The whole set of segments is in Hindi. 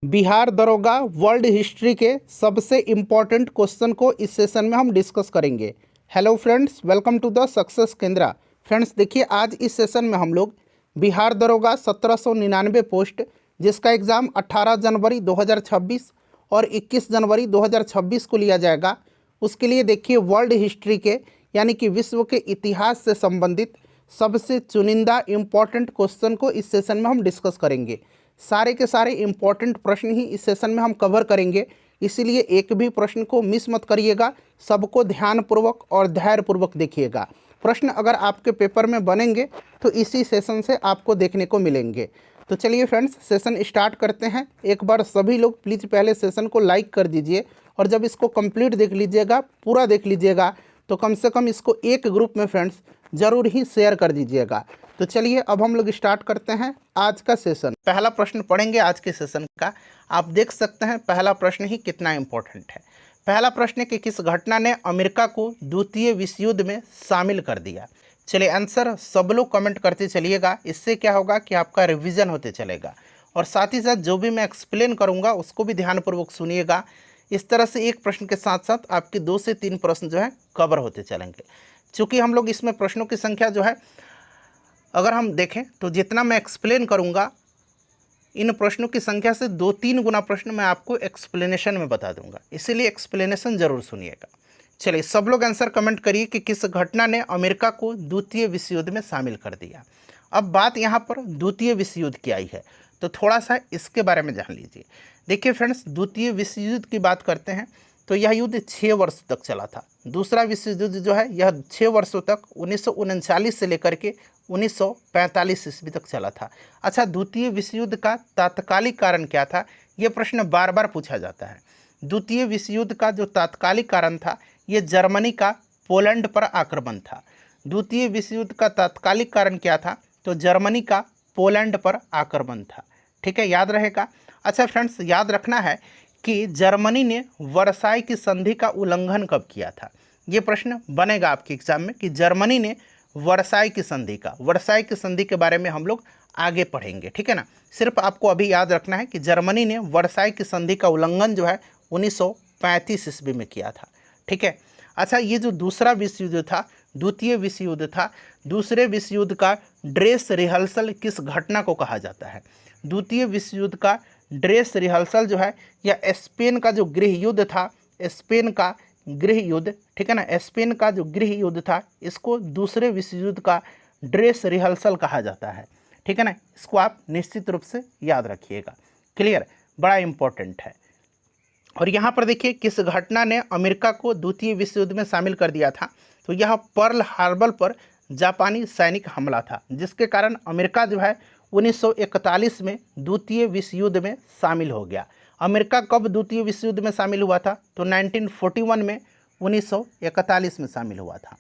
बिहार दरोगा वर्ल्ड हिस्ट्री के सबसे इम्पोर्टेंट क्वेश्चन को इस सेशन में हम डिस्कस करेंगे। Hello friends, welcome to the Success Kendra. Friends देखिए, आज इस सेशन में हम लोग बिहार दरोगा 1799 पोस्ट, जिसका एग्ज़ाम 18 जनवरी 2026 और 21 जनवरी 2026 को लिया जाएगा, उसके लिए देखिए वर्ल्ड हिस्ट्री के यानी कि विश्व के इतिहास से संबंधित सबसे चुनिंदा इम्पॉर्टेंट क्वेश्चन को इस सेशन में हम डिस्कस करेंगे। सारे के सारे इम्पॉर्टेंट प्रश्न ही इस सेशन में हम कवर करेंगे, इसीलिए एक भी प्रश्न को मिस मत करिएगा। सबको ध्यानपूर्वक और धैर्यपूर्वक देखिएगा। प्रश्न अगर आपके पेपर में बनेंगे तो इसी सेशन से आपको देखने को मिलेंगे। तो चलिए फ्रेंड्स, सेशन स्टार्ट करते हैं। एक बार सभी लोग प्लीज़ पहले सेशन को लाइक कर दीजिए, और जब इसको कंप्लीट देख लीजिएगा, पूरा देख लीजिएगा, तो कम से कम इसको एक ग्रुप में फ्रेंड्स ज़रूर ही शेयर कर दीजिएगा। तो चलिए अब हम लोग स्टार्ट करते हैं आज का सेशन। पहला प्रश्न पढ़ेंगे आज के सेशन का। आप देख सकते हैं पहला प्रश्न ही कितना इम्पोर्टेंट है। पहला प्रश्न है कि किस घटना ने अमेरिका को द्वितीय विश्व युद्ध में शामिल कर दिया। चलिए आंसर सब लोग कमेंट करते चलिएगा, इससे क्या होगा कि आपका रिवीजन होते चलेगा, और साथ ही साथ जो भी मैं एक्सप्लेन करूँगा उसको भी ध्यानपूर्वक सुनिएगा। इस तरह से एक प्रश्न के साथ साथ आपके 2 से 3 प्रश्न जो है कवर होते चलेंगे। चूँकि हम लोग इसमें प्रश्नों की संख्या जो है अगर हम देखें तो जितना मैं एक्सप्लेन करूंगा, इन प्रश्नों की संख्या से 2-3 गुना प्रश्न मैं आपको एक्सप्लेनेशन में बता दूंगा, इसीलिए एक्सप्लेनेशन जरूर सुनिएगा। चलिए सब लोग आंसर कमेंट करिए कि किस घटना ने अमेरिका को द्वितीय विश्व युद्ध में शामिल कर दिया। अब बात यहाँ पर द्वितीय विश्व युद्ध की आई है, तो थोड़ा सा इसके बारे में जान लीजिए। देखिए फ्रेंड्स, द्वितीय विश्व युद्ध की बात करते हैं तो यह युद्ध 6 वर्ष तक चला था। दूसरा विश्व युद्ध जो है यह 6 वर्षों तक 1939 से लेकर के 1945 ईस्वी तक चला था। अच्छा, द्वितीय विश्व युद्ध का तात्कालिक कारण क्या था, ये प्रश्न बार बार पूछा जाता है। द्वितीय विश्व युद्ध का जो तात्कालिक कारण था, ये जर्मनी का पोलैंड पर आक्रमण था। द्वितीय विश्व युद्ध का तात्कालिक कारण क्या था, तो जर्मनी का पोलैंड पर आक्रमण था। ठीक है, याद रहेगा। अच्छा फ्रेंड्स, याद रखना है कि जर्मनी ने वर्साई की संधि का उल्लंघन कब किया था। ये प्रश्न बनेगा आपके एग्जाम में कि जर्मनी ने वर्साई की संधि के बारे में हम लोग आगे पढ़ेंगे। ठीक है ना, सिर्फ आपको अभी याद रखना है कि जर्मनी ने वर्साई की संधि का उल्लंघन जो है 1935 ईस्वी में किया था। ठीक है। अच्छा, ये जो दूसरा विश्व युद्ध था, द्वितीय विश्व युद्ध था, दूसरे विश्व युद्ध का ड्रेस रिहर्सल किस घटना को कहा जाता है। द्वितीय विश्व युद्ध का ड्रेस रिहर्सल जो है, या स्पेन का जो गृह युद्ध था, स्पेन का गृह युद्ध, ठीक है ना, स्पेन का जो गृह युद्ध था, इसको दूसरे विश्व युद्ध का ड्रेस रिहर्सल कहा जाता है। ठीक है ना, इसको आप निश्चित रूप से याद रखिएगा। क्लियर, बड़ा इंपॉर्टेंट है। और यहाँ पर देखिए किस घटना ने अमेरिका को द्वितीय विश्व युद्ध में शामिल कर दिया था, तो यह पर्ल हार्बर पर जापानी सैनिक हमला था, जिसके कारण अमेरिका जो है 1941 में द्वितीय विश्व युद्ध में शामिल हो गया। अमेरिका कब द्वितीय विश्व युद्ध में शामिल हुआ था, तो 1941 में, 1941 में शामिल हुआ था।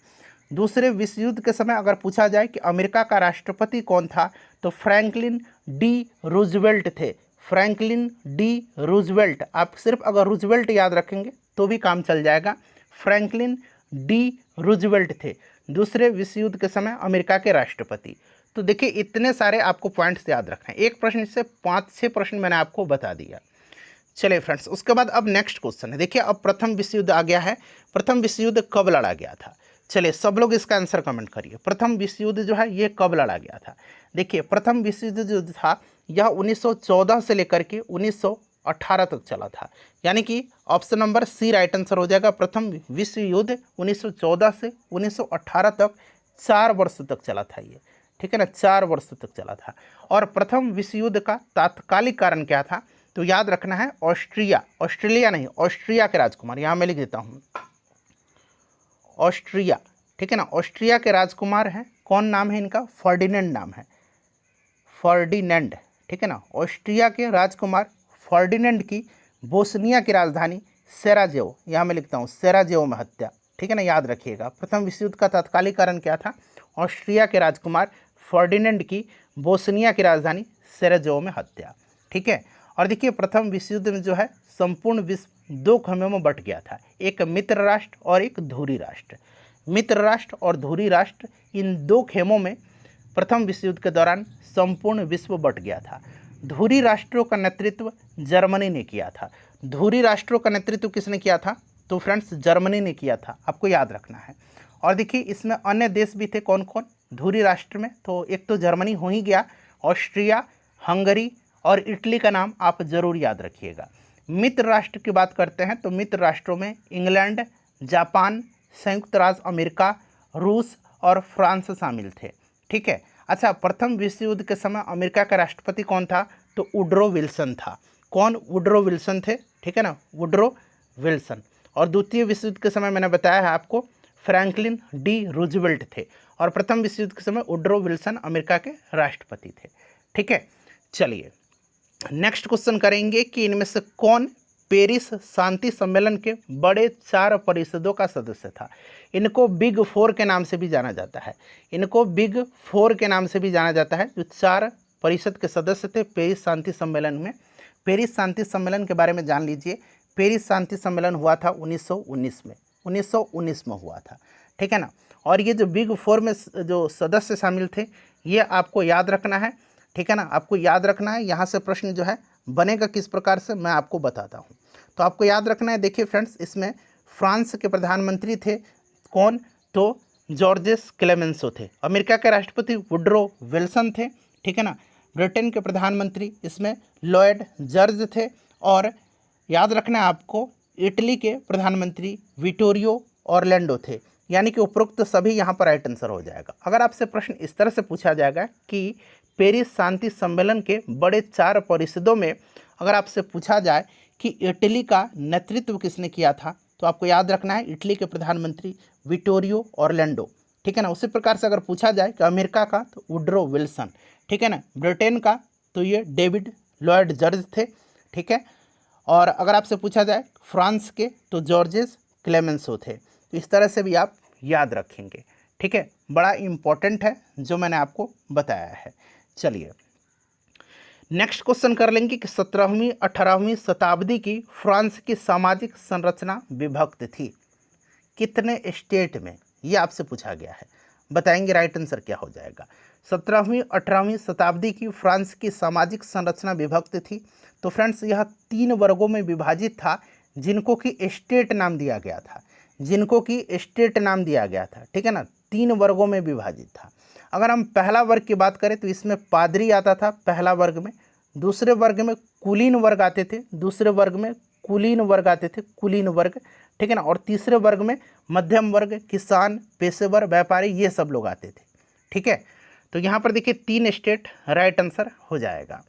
दूसरे विश्व युद्ध के समय अगर पूछा जाए कि अमेरिका का राष्ट्रपति कौन था, तो फ्रैंकलिन डी रूजवेल्ट थे। फ्रैंकलिन डी रूजवेल्ट, आप सिर्फ अगर रूजवेल्ट याद रखेंगे तो भी काम चल जाएगा। फ्रैंकलिन डी रूजवेल्ट थे दूसरे विश्व युद्ध के समय अमेरिका के राष्ट्रपति। तो देखिए इतने सारे आपको पॉइंट्स याद रखने हैं। एक प्रश्न से 5-6 प्रश्न मैंने आपको बता दिया। चलिए फ्रेंड्स, उसके बाद अब नेक्स्ट क्वेश्चन है। देखिए अब प्रथम विश्व युद्ध आ गया है। प्रथम विश्व युद्ध कब लड़ा गया था? चलिए सब लोग इसका आंसर कमेंट करिए। प्रथम विश्व युद्ध जो है ये कब लड़ा गया था? देखिए प्रथम विश्व युद्ध जो था यह 1914 से लेकर के 1918 तक चला था, यानी कि option number C right answer हो जाएगा। प्रथम विश्व युद्ध 1914 से 1918 तक 4 वर्ष तक चला था ये। ठीक है ना, 4 वर्ष तक चला था। और प्रथम विश्व युद्ध का तात्कालिक कारण क्या था, तो याद रखना है ऑस्ट्रेलिया नहीं, ऑस्ट्रिया के राजकुमार, यहाँ मैं लिख देता हूँ ऑस्ट्रिया। ठीक है ना, ऑस्ट्रिया के राजकुमार हैं, कौन नाम है इनका? फर्डिनेंड नाम है, फर्डिनेंड। ठीक है ना, ऑस्ट्रिया के राजकुमार फर्डिनेंड की बोस्निया की राजधानी सेराजेवो, यहाँ मैं लिखता हूँ सेराजेवो में हत्या। ठीक है ना, याद रखिएगा। प्रथम विश्व युद्ध का तात्कालिक कारण क्या था? ऑस्ट्रिया के राजकुमार फर्डिनेंड की बोस्निया की राजधानी सेराजेवो में हत्या। ठीक है। और देखिए प्रथम विश्व युद्ध में जो है संपूर्ण विश्व 2 खेमों में बट गया था, एक मित्र राष्ट्र और एक धुरी राष्ट्र। मित्र राष्ट्र और धुरी राष्ट्र, इन 2 खेमों में प्रथम विश्व युद्ध के दौरान संपूर्ण विश्व बट गया था। धुरी राष्ट्रों का नेतृत्व जर्मनी ने किया था। धुरी राष्ट्रों का नेतृत्व किसने किया था? तो फ्रेंड्स जर्मनी ने किया था, आपको याद रखना है। और देखिए इसमें अन्य देश भी थे, कौन कौन धुरी राष्ट्र में? तो एक तो जर्मनी हो ही गया, ऑस्ट्रिया, हंगरी और इटली का नाम आप जरूर याद रखिएगा। मित्र राष्ट्र की बात करते हैं तो मित्र राष्ट्रों में इंग्लैंड, जापान, संयुक्त राज्य अमेरिका, रूस और फ्रांस शामिल थे। ठीक है। अच्छा, प्रथम विश्व युद्ध के समय अमेरिका का राष्ट्रपति कौन था? तो वुडरो विल्सन था। कौन? वुडरो विल्सन थे। ठीक है ना, वुडरो विल्सन। और द्वितीय विश्व युद्ध के समय मैंने बताया है आपको, फ्रैंकलिन डी रूजवेल्ट थे। और प्रथम विश्व युद्ध के समय वुडरो विल्सन अमेरिका के राष्ट्रपति थे। ठीक है, चलिए नेक्स्ट क्वेश्चन करेंगे कि इनमें से कौन पेरिस शांति सम्मेलन के बड़े 4 परिषदों का सदस्य था? इनको बिग 4 के नाम से भी जाना जाता है। इनको बिग 4 के नाम से भी जाना जाता है, जो 4 परिषद के सदस्य थे पेरिस शांति सम्मेलन में। पेरिस शांति सम्मेलन के बारे में जान लीजिए। पेरिस शांति सम्मेलन हुआ था 1919 में, 1919 में हुआ था। ठीक है ना। और ये जो बिग 4 में जो सदस्य शामिल थे, ये आपको याद रखना है। ठीक है ना, आपको याद रखना है। यहाँ से प्रश्न जो है बनेगा किस प्रकार से, मैं आपको बताता हूँ। तो आपको याद रखना है। देखिए फ्रेंड्स, इसमें फ्रांस के प्रधानमंत्री थे कौन? तो जॉर्जेस क्लेमेंसो थे। अमेरिका के राष्ट्रपति वुडरो विल्सन थे। ठीक है ना। ब्रिटेन के प्रधानमंत्री इसमें लॉयड जॉर्ज थे। और याद रखना है आपको, इटली के प्रधानमंत्री विटोरियो ऑरलैंडो थे। यानी कि उपरोक्त सभी यहाँ पर राइट आंसर हो जाएगा। अगर आपसे प्रश्न इस तरह से पूछा जाएगा कि पेरिस शांति सम्मेलन के बड़े 4 परिषदों में अगर आपसे पूछा जाए कि इटली का नेतृत्व किसने किया था, तो आपको याद रखना है इटली के प्रधानमंत्री विटोरियो ऑरलैंडो। ठीक है ना। उसी प्रकार से अगर पूछा जाए कि अमेरिका का, तो वुडरो विल्सन। ठीक है ना। ब्रिटेन का तो ये डेविड लॉयड जॉर्ज थे। ठीक है। और अगर आपसे पूछा जाए फ्रांस के, तो जॉर्जेस क्लेमेंसो थे। तो इस तरह से भी आप याद रखेंगे। ठीक है, बड़ा इंपॉर्टेंट है जो मैंने आपको बताया है। चलिए नेक्स्ट क्वेश्चन कर लेंगे कि 17वीं 18वीं शताब्दी की फ्रांस की सामाजिक संरचना विभक्त थी कितने स्टेट में? ये आपसे पूछा गया है, बताएंगे राइट आंसर क्या हो जाएगा। 17वीं 18वीं शताब्दी की फ्रांस की सामाजिक संरचना विभक्त थी। तो फ्रेंड्स यह 3 वर्गों में विभाजित था, जिनको कि स्टेट नाम दिया गया था। जिनको कि स्टेट नाम दिया गया था। ठीक है ना। 3 वर्गों में विभाजित था। अगर हम पहला वर्ग की बात करें तो इसमें पादरी आता था पहला वर्ग में। दूसरे वर्ग में कुलीन वर्ग आते थे। दूसरे वर्ग में कुलीन वर्ग आते थे, कुलीन वर्ग। ठीक है ना। और तीसरे वर्ग में मध्यम वर्ग, किसान, पेशेवर, व्यापारी, ये सब लोग आते थे। ठीक है। तो यहाँ पर देखिए 3 स्टेट राइट आंसर हो जाएगा।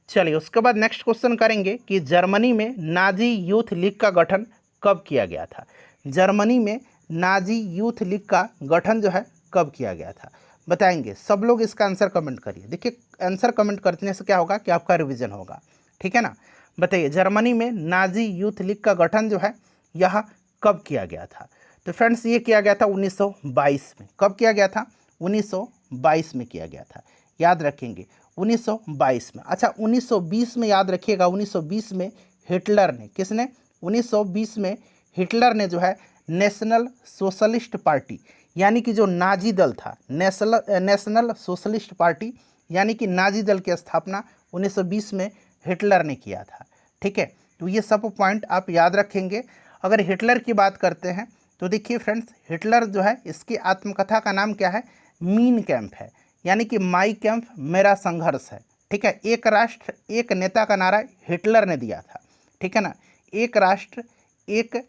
चलिए उसके बाद नेक्स्ट क्वेश्चन करेंगे कि जर्मनी में नाजी यूथ लीग का गठन कब किया गया था? जर्मनी में नाजी यूथ लीग का गठन जो है कब किया गया था, बताएंगे। सब लोग इसका आंसर कमेंट करिए। देखिए आंसर कमेंट करने से क्या होगा कि आपका रिवीजन होगा। ठीक है ना। बताइए जर्मनी में नाजी यूथ लीग का गठन जो है यह कब किया गया था? तो फ्रेंड्स ये किया गया था 1922 में। कब किया गया था? 1922 में किया गया था। याद रखेंगे 1922 में। अच्छा 1920 में याद रखिएगा, 1920 में हिटलर ने, किसने? 1920 में हिटलर ने जो है नेशनल सोशलिस्ट पार्टी, यानी कि जो नाजी दल था, नेशनल सोशलिस्ट पार्टी यानी कि नाजी दल की स्थापना 1920 में हिटलर ने किया था। ठीक है। तो ये सब पॉइंट आप याद रखेंगे। अगर हिटलर की बात करते हैं तो देखिए फ्रेंड्स, हिटलर जो है इसकी आत्मकथा का नाम क्या है? मीन कैंप है, यानी कि माई कैंप मेरा संघर्ष है। ठीक है। एक राष्ट्र एक नेता का नारा हिटलर ने दिया था। ठीक है ना। एक राष्ट्र एक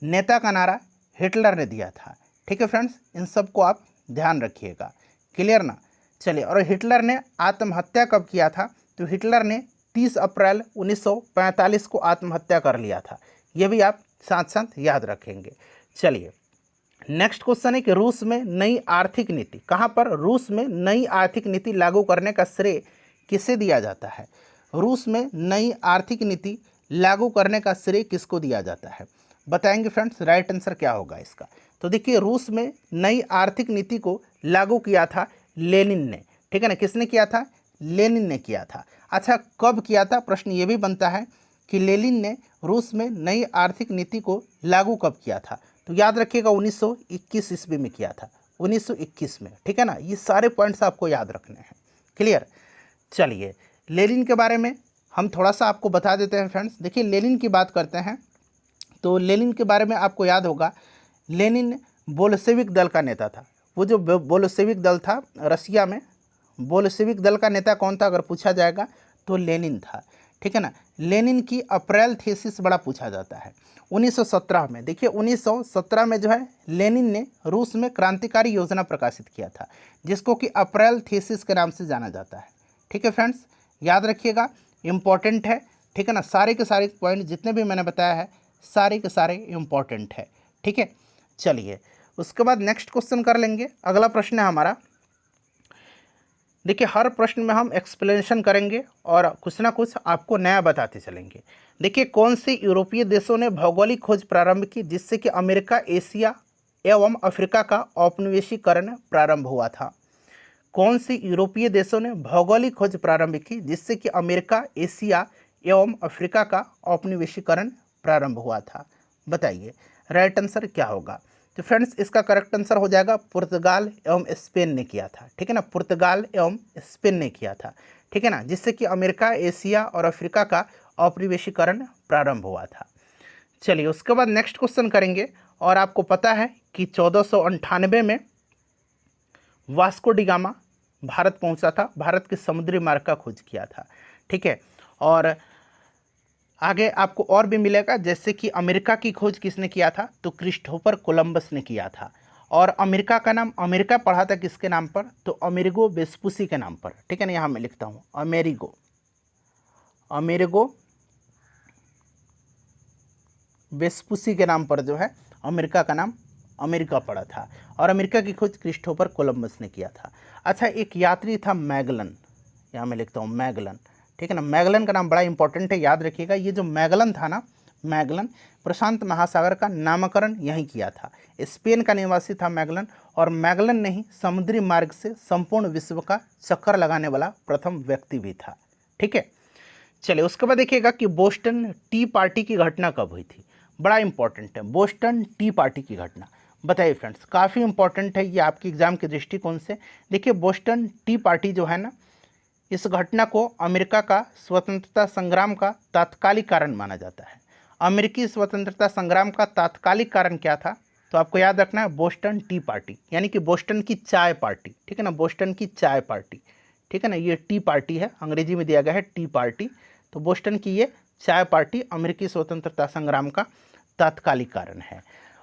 नेता का नारा हिटलर ने दिया था। ठीक है फ्रेंड्स, इन सब को आप ध्यान रखिएगा। क्लियर ना। चलिए, और हिटलर ने आत्महत्या कब किया था? तो हिटलर ने 30 अप्रैल 1945 को आत्महत्या कर लिया था। ये भी आप साथ साथ याद रखेंगे। चलिए नेक्स्ट क्वेश्चन है कि रूस में नई आर्थिक नीति, कहाँ पर? रूस में नई आर्थिक नीति लागू करने का श्रेय किसे दिया जाता है? रूस में नई आर्थिक नीति लागू करने का श्रेय किसको दिया जाता है, बताएंगे फ्रेंड्स। राइट आंसर क्या होगा इसका? तो देखिए रूस में नई आर्थिक नीति को लागू किया था लेनिन ने। ठीक है ना। किसने किया था? लेनिन ने किया था। अच्छा कब किया था? प्रश्न ये भी बनता है कि लेनिन ने रूस में नई आर्थिक नीति को लागू कब किया था? तो याद रखिएगा 1921 ईस्वी में किया था, 1921 में। ठीक है ना। ये सारे पॉइंट्स आपको याद रखने हैं। क्लियर। चलिए लेनिन के बारे में हम थोड़ा सा आपको बता देते हैं फ्रेंड्स। देखिए लेनिन की बात करते हैं तो लेनिन के बारे में आपको याद होगा, लेनिन बोल्शेविक दल का नेता था। वो जो बोल्शेविक दल था रसिया में, बोल्शेविक दल का नेता कौन था अगर पूछा जाएगा तो लेनिन था, ठीक है ना। लेनिन की अप्रैल थीसिस बड़ा पूछा जाता है 1917 में। देखिए 1917 में जो है लेनिन ने रूस में क्रांतिकारी योजना प्रकाशित किया था जिसको कि अप्रैल थीसिस के नाम से जाना जाता है, ठीक है फ्रेंड्स, याद रखिएगा, इम्पॉर्टेंट है, ठीक है ना। सारे के सारे पॉइंट जितने भी मैंने बताया है सारे के सारे इम्पॉर्टेंट है, ठीक है। चलिए उसके बाद नेक्स्ट क्वेश्चन कर लेंगे। अगला प्रश्न है हमारा, देखिए हर प्रश्न में हम एक्सप्लेनेशन करेंगे और कुछ ना कुछ आपको नया बताते चलेंगे। देखिए कौन से यूरोपीय देशों ने भौगोलिक खोज प्रारंभ की जिससे कि अमेरिका, एशिया एवं अफ्रीका का औपनिवेशीकरण प्रारंभ हुआ था? कौन से यूरोपीय देशों ने भौगोलिक खोज प्रारंभ की जिससे कि अमेरिका, एशिया एवं अफ्रीका का औपनिवेशीकरण प्रारंभ हुआ था? बताइए राइट आंसर क्या होगा। तो फ्रेंड्स इसका करेक्ट आंसर हो जाएगा पुर्तगाल एवं स्पेन ने किया था, ठीक है ना, पुर्तगाल एवं स्पेन ने किया था, ठीक है ना, जिससे कि अमेरिका, एशिया और अफ्रीका का औपनिवेशीकरण प्रारंभ हुआ था। चलिए उसके बाद नेक्स्ट क्वेश्चन करेंगे। और आपको पता है कि 1498 में वास्को डी गामा भारत पहुंचा था, भारत के समुद्री मार्ग का खोज किया था, ठीक है। और आगे आपको और भी मिलेगा, जैसे कि अमेरिका की खोज किसने किया था तो क्रिस्टोफर कोलंबस ने किया था। और अमेरिका का नाम अमेरिका पढ़ा था किसके नाम पर तो अमेरिगो वेस्पुसी के नाम पर, ठीक है ना, यहाँ मैं लिखता हूँ अमेरिगो वेस्पुसी के नाम पर जो है अमेरिका का नाम अमेरिका पड़ा था। और अमेरिका की खोज क्रिस्टोफर कोलंबस ने किया था। अच्छा एक यात्री था मैगलन, यहाँ मैं लिखता हूँ मैगलन, ठीक है ना, मैगलन का नाम बड़ा इंपॉर्टेंट है, याद रखिएगा। ये जो मैगलन था ना, मैगलन प्रशांत महासागर का नामकरण यहीं किया था। स्पेन का निवासी था मैगलन और मैगलन ने ही समुद्री मार्ग से संपूर्ण विश्व का चक्कर लगाने वाला प्रथम व्यक्ति भी था, ठीक है। चलिए उसके बाद देखिएगा कि बोस्टन टी पार्टी की घटना कब हुई थी? बड़ा इंपॉर्टेंट है बोस्टन टी पार्टी की घटना। बताइए फ्रेंड्स, काफ़ी इंपॉर्टेंट है ये आपके एग्जाम के दृष्टिकोण से। देखिए बोस्टन टी पार्टी जो है ना, इस घटना को अमेरिका का स्वतंत्रता संग्राम का तात्कालिक कारण माना जाता है। अमेरिकी स्वतंत्रता संग्राम का तात्कालिक कारण क्या था तो आपको याद रखना है बोस्टन टी पार्टी, यानी कि बोस्टन की चाय पार्टी, ठीक है ना, बोस्टन की चाय पार्टी, ठीक है ना, ये टी पार्टी है, अंग्रेजी में दिया गया है टी पार्टी। तो बोस्टन की ये चाय पार्टी अमेरिकी स्वतंत्रता संग्राम का तात्कालिक कारण है।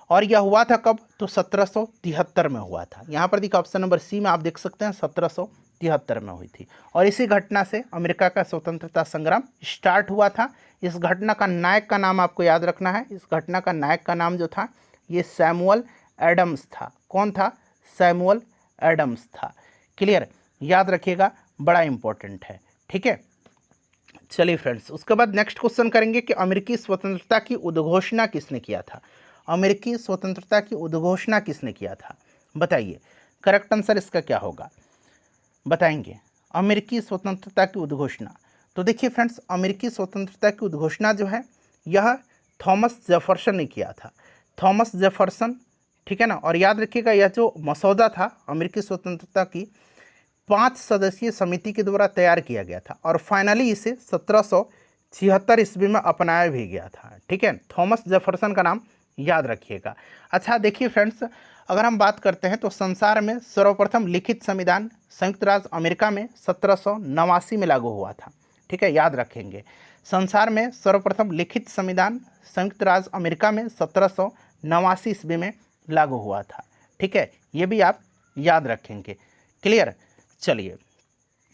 और यह हुआ था कब तो 1773 में हुआ था। यहाँ पर देखिए ऑप्शन नंबर सी में आप देख सकते हैं 1773 में हुई थी। और इसी घटना से अमेरिका का स्वतंत्रता संग्राम स्टार्ट हुआ था। इस घटना का नायक का नाम आपको याद रखना है। इस घटना का नायक का नाम जो था ये सैमुअल एडम्स था। कौन था? सैमुअल एडम्स था। क्लियर, याद रखिएगा, बड़ा इंपॉर्टेंट है, ठीक है। चलिए फ्रेंड्स उसके बाद नेक्स्ट क्वेश्चन करेंगे कि अमेरिकी स्वतंत्रता की उद्घोषणा किसने किया था? अमेरिकी स्वतंत्रता की उद्घोषणा किसने किया था? बताइए करेक्ट आंसर इसका क्या होगा, बताएंगे। अमेरिकी स्वतंत्रता की उद्घोषणा, तो देखिए फ्रेंड्स अमेरिकी स्वतंत्रता की उद्घोषणा जो है यह थॉमस जेफरसन ने किया था। थॉमस जेफरसन, ठीक है ना। और याद रखिएगा यह जो मसौदा था अमेरिकी स्वतंत्रता की 5 सदस्यीय समिति के द्वारा तैयार किया गया था और फाइनली इसे 1776 ईस्वी में अपनाया भी गया था, ठीक है। थॉमस जेफरसन का नाम याद रखिएगा। अच्छा देखिए फ्रेंड्स, अगर हम बात करते हैं तो संसार में सर्वप्रथम लिखित संविधान संयुक्त राज्य अमेरिका में 1789 में लागू हुआ था, ठीक है, याद रखेंगे। संसार में सर्वप्रथम लिखित संविधान संयुक्त राज्य अमेरिका में 1789 ईस्वी में लागू हुआ था, ठीक है, ये भी आप याद रखेंगे। क्लियर, चलिए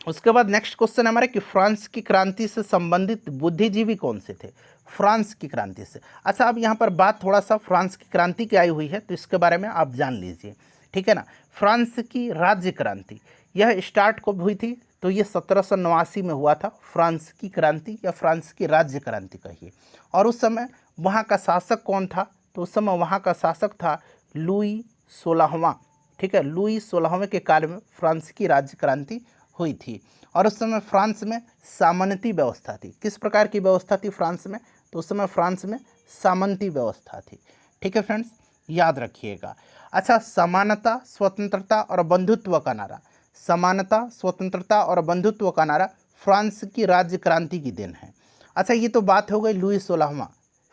उसके बाद नेक्स्ट क्वेश्चन हमारे कि फ्रांस की क्रांति से संबंधित बुद्धिजीवी कौन से थे? फ्रांस की क्रांति से। अच्छा अब यहाँ पर बात थोड़ा सा फ्रांस की क्रांति की आई हुई है तो इसके बारे में आप जान लीजिए, ठीक है ना। फ्रांस की राज्य क्रांति यह स्टार्ट कब हुई थी तो ये 1789 में हुआ था, फ्रांस की क्रांति या फ्रांस की राज्य क्रांति कहिए। और उस समय वहाँ का शासक कौन था तो उस समय वहाँ का शासक था लुई 16वां, ठीक है, लुई 16वें के काल में फ्रांस की राज्य क्रांति हुई थी। और उस समय फ्रांस में सामंती व्यवस्था थी। किस प्रकार की व्यवस्था थी फ्रांस में तो उस समय फ्रांस में सामंती व्यवस्था थी, ठीक है फ्रेंड्स, याद रखिएगा। अच्छा समानता, स्वतंत्रता और बंधुत्व का नारा, समानता, स्वतंत्रता और बंधुत्व का नारा फ्रांस की राज्य क्रांति की देन है। अच्छा, ये तो बात हो गई लुई 16वां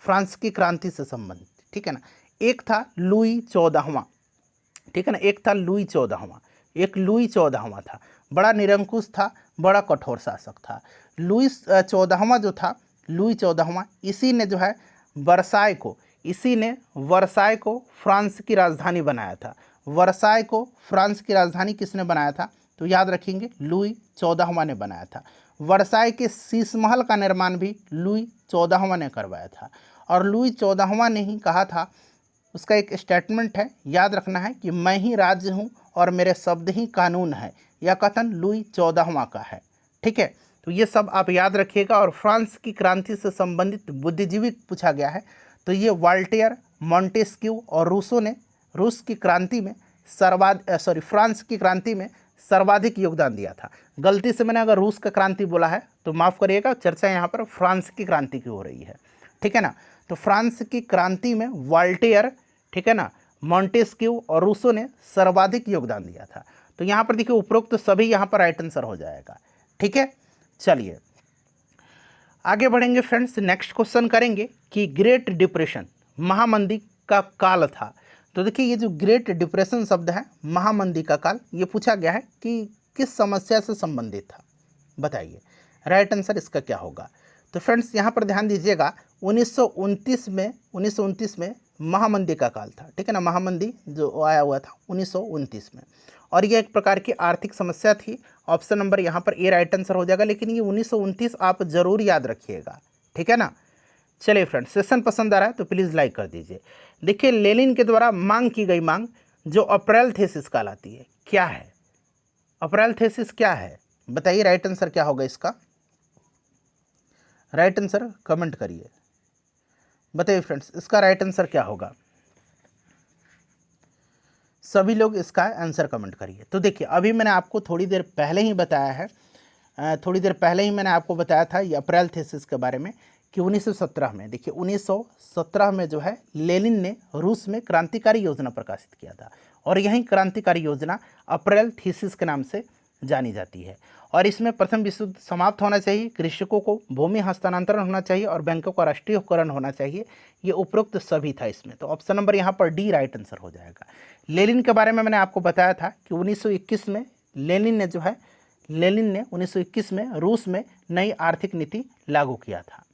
फ्रांस की क्रांति से संबंधित, ठीक है ना। एक था लुई 14वां, ठीक है ना, एक था लुई 14वां, एक लुई 14वां था, बड़ा निरंकुश था, बड़ा कठोर शासक था। लुई 14वां जो था, लुई 14वां, इसी ने जो है वर्साय को, इसी ने वर्साय को फ्रांस की राजधानी बनाया था। वर्साय को फ्रांस की राजधानी किसने बनाया था? तो याद रखेंगे लुई 14वां ने बनाया था। वर्साय के शीश महल का निर्माण भी लुई 14वां ने करवाया था। और लुई 14वां ने ही कहा था, उसका एक स्टेटमेंट है, याद रखना है कि मैं ही राज्य हूँ और मेरे शब्द ही कानून है। यह कथन लुई 14वां का है, ठीक है। तो ये सब आप याद रखिएगा। और फ्रांस की क्रांति से संबंधित बुद्धिजीवी पूछा गया है, तो ये वॉल्टेयर, मॉन्टेस्क्यू और रूसो ने रूस की क्रांति में फ्रांस की क्रांति में सर्वाधिक योगदान दिया था। गलती से मैंने अगर रूस का क्रांति बोला है तो माफ़ करिएगा, चर्चा यहाँ पर फ्रांस की क्रांति की हो रही है, ठीक है ना। तो फ्रांस की क्रांति में वॉल्टेयर, ठीक है ना, मॉन्टेस्क्यू और रूसो ने सर्वाधिक योगदान दिया था। तो यहाँ पर देखिए उपरोक्त सभी यहाँ पर राइट आंसर हो जाएगा, ठीक है। चलिए आगे बढ़ेंगे फ्रेंड्स, नेक्स्ट क्वेश्चन करेंगे कि ग्रेट डिप्रेशन महामंदी का काल था। तो देखिए ये जो ग्रेट डिप्रेशन शब्द है, महामंदी का काल, ये पूछा गया है कि किस समस्या से संबंधित था, बताइए राइट आंसर इसका क्या होगा। तो फ्रेंड्स यहाँ पर ध्यान दीजिएगा, 1929 में महामंदी का काल था, ठीक है ना। महामंदी जो आया हुआ था 1929 में, और यह एक प्रकार की आर्थिक समस्या थी। ऑप्शन नंबर यहाँ पर ए राइट आंसर हो जाएगा, लेकिन ये 1929 आप जरूर याद रखिएगा, ठीक है ना। चलिए फ्रेंड्स, सेशन पसंद आ रहा है तो प्लीज़ लाइक कर दीजिए। देखिए लेनिन के द्वारा मांग की गई मांग जो अप्रैल थीसिस कहलाती है, क्या है? अप्रैल थीसिस क्या है, बताइए राइट आंसर क्या होगा इसका। राइट आंसर कमेंट करिए, बताइए फ्रेंड्स इसका राइट आंसर क्या होगा। सभी लोग इसका आंसर कमेंट करिए। तो देखिए अभी मैंने आपको थोड़ी देर पहले ही बताया है, मैंने आपको बताया था ये अप्रैल थीसिस के बारे में कि 1917 में, देखिए 1917 में जो है लेनिन ने रूस में क्रांतिकारी योजना प्रकाशित किया था, और यही क्रांतिकारी योजना अप्रैल थीसिस के नाम से जानी जाती है। और इसमें प्रथम विश्व युद्ध समाप्त होना चाहिए, कृषकों को भूमि हस्तांतरण होना चाहिए और बैंकों का राष्ट्रीयकरण होना चाहिए। ये उपरोक्त सभी था इसमें। तो ऑप्शन नंबर यहाँ पर डी राइट आंसर हो जाएगा। लेनिन के बारे में मैंने आपको बताया था कि 1921 में लेनिन ने 1921 में रूस में नई आर्थिक नीति लागू किया था।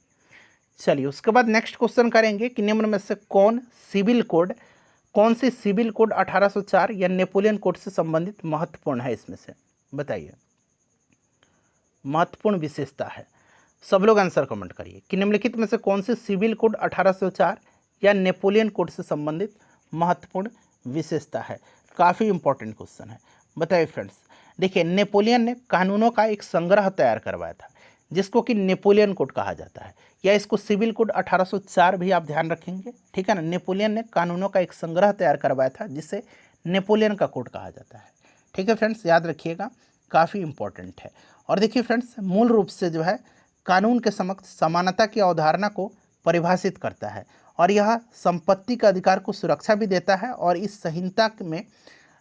चलिए उसके बाद नेक्स्ट क्वेश्चन करेंगे कि निम्न में से कौन सी सिविल कोड 1804 या नेपोलियन कोड से संबंधित महत्वपूर्ण है, इसमें से बताइए महत्वपूर्ण विशेषता है। सब लोग आंसर कमेंट करिए कि निम्नलिखित में से कौन सी सिविल कोड 1804 या नेपोलियन कोड से संबंधित महत्वपूर्ण विशेषता है। काफ़ी इंपॉर्टेंट क्वेश्चन है, बताइए फ्रेंड्स। देखिए नेपोलियन ने कानूनों का एक संग्रह तैयार करवाया था जिसको कि नेपोलियन कोड कहा जाता है, या इसको सिविल कोड 1804 भी आप ध्यान रखेंगे, ठीक है ना। नेपोलियन ने कानूनों का एक संग्रह तैयार करवाया था जिसे नेपोलियन का कोड कहा जाता है, ठीक है फ्रेंड्स, याद रखिएगा, काफ़ी इंपॉर्टेंट है। और देखिए फ्रेंड्स मूल रूप से जो है कानून के समक्ष समानता की अवधारणा को परिभाषित करता है, और यह संपत्ति के अधिकार को सुरक्षा भी देता है। और इस संहिता में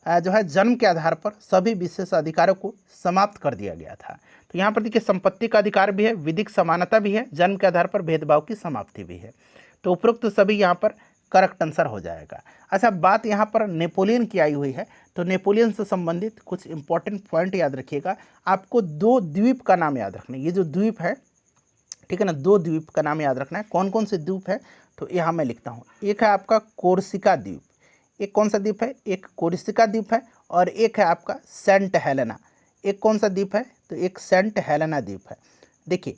जो है जन्म के आधार पर सभी विशेष अधिकारों को समाप्त कर दिया गया था। तो यहाँ पर देखिए संपत्ति का अधिकार भी है, विधिक समानता भी है, जन्म के आधार पर भेदभाव की समाप्ति भी है। तो उपरोक्त सभी यहाँ पर करेक्ट आंसर हो जाएगा। अच्छा बात यहाँ पर नेपोलियन की आई हुई है, तो नेपोलियन से संबंधित कुछ इंपॉर्टेंट पॉइंट याद रखिएगा। आपको दो द्वीप का नाम याद रखना है, ये जो द्वीप है, ठीक है ना, दो द्वीप का नाम याद रखना है। कौन कौन से द्वीप है, तो यहाँ मैं लिखता हूँ। एक है आपका कोर्सिका द्वीप, एक कौन सा द्वीप है, एक कोर्सिका द्वीप है, और एक है आपका सेंट हेलेना। एक कौन सा द्वीप है, तो एक सेंट हेलेना द्वीप है। देखिए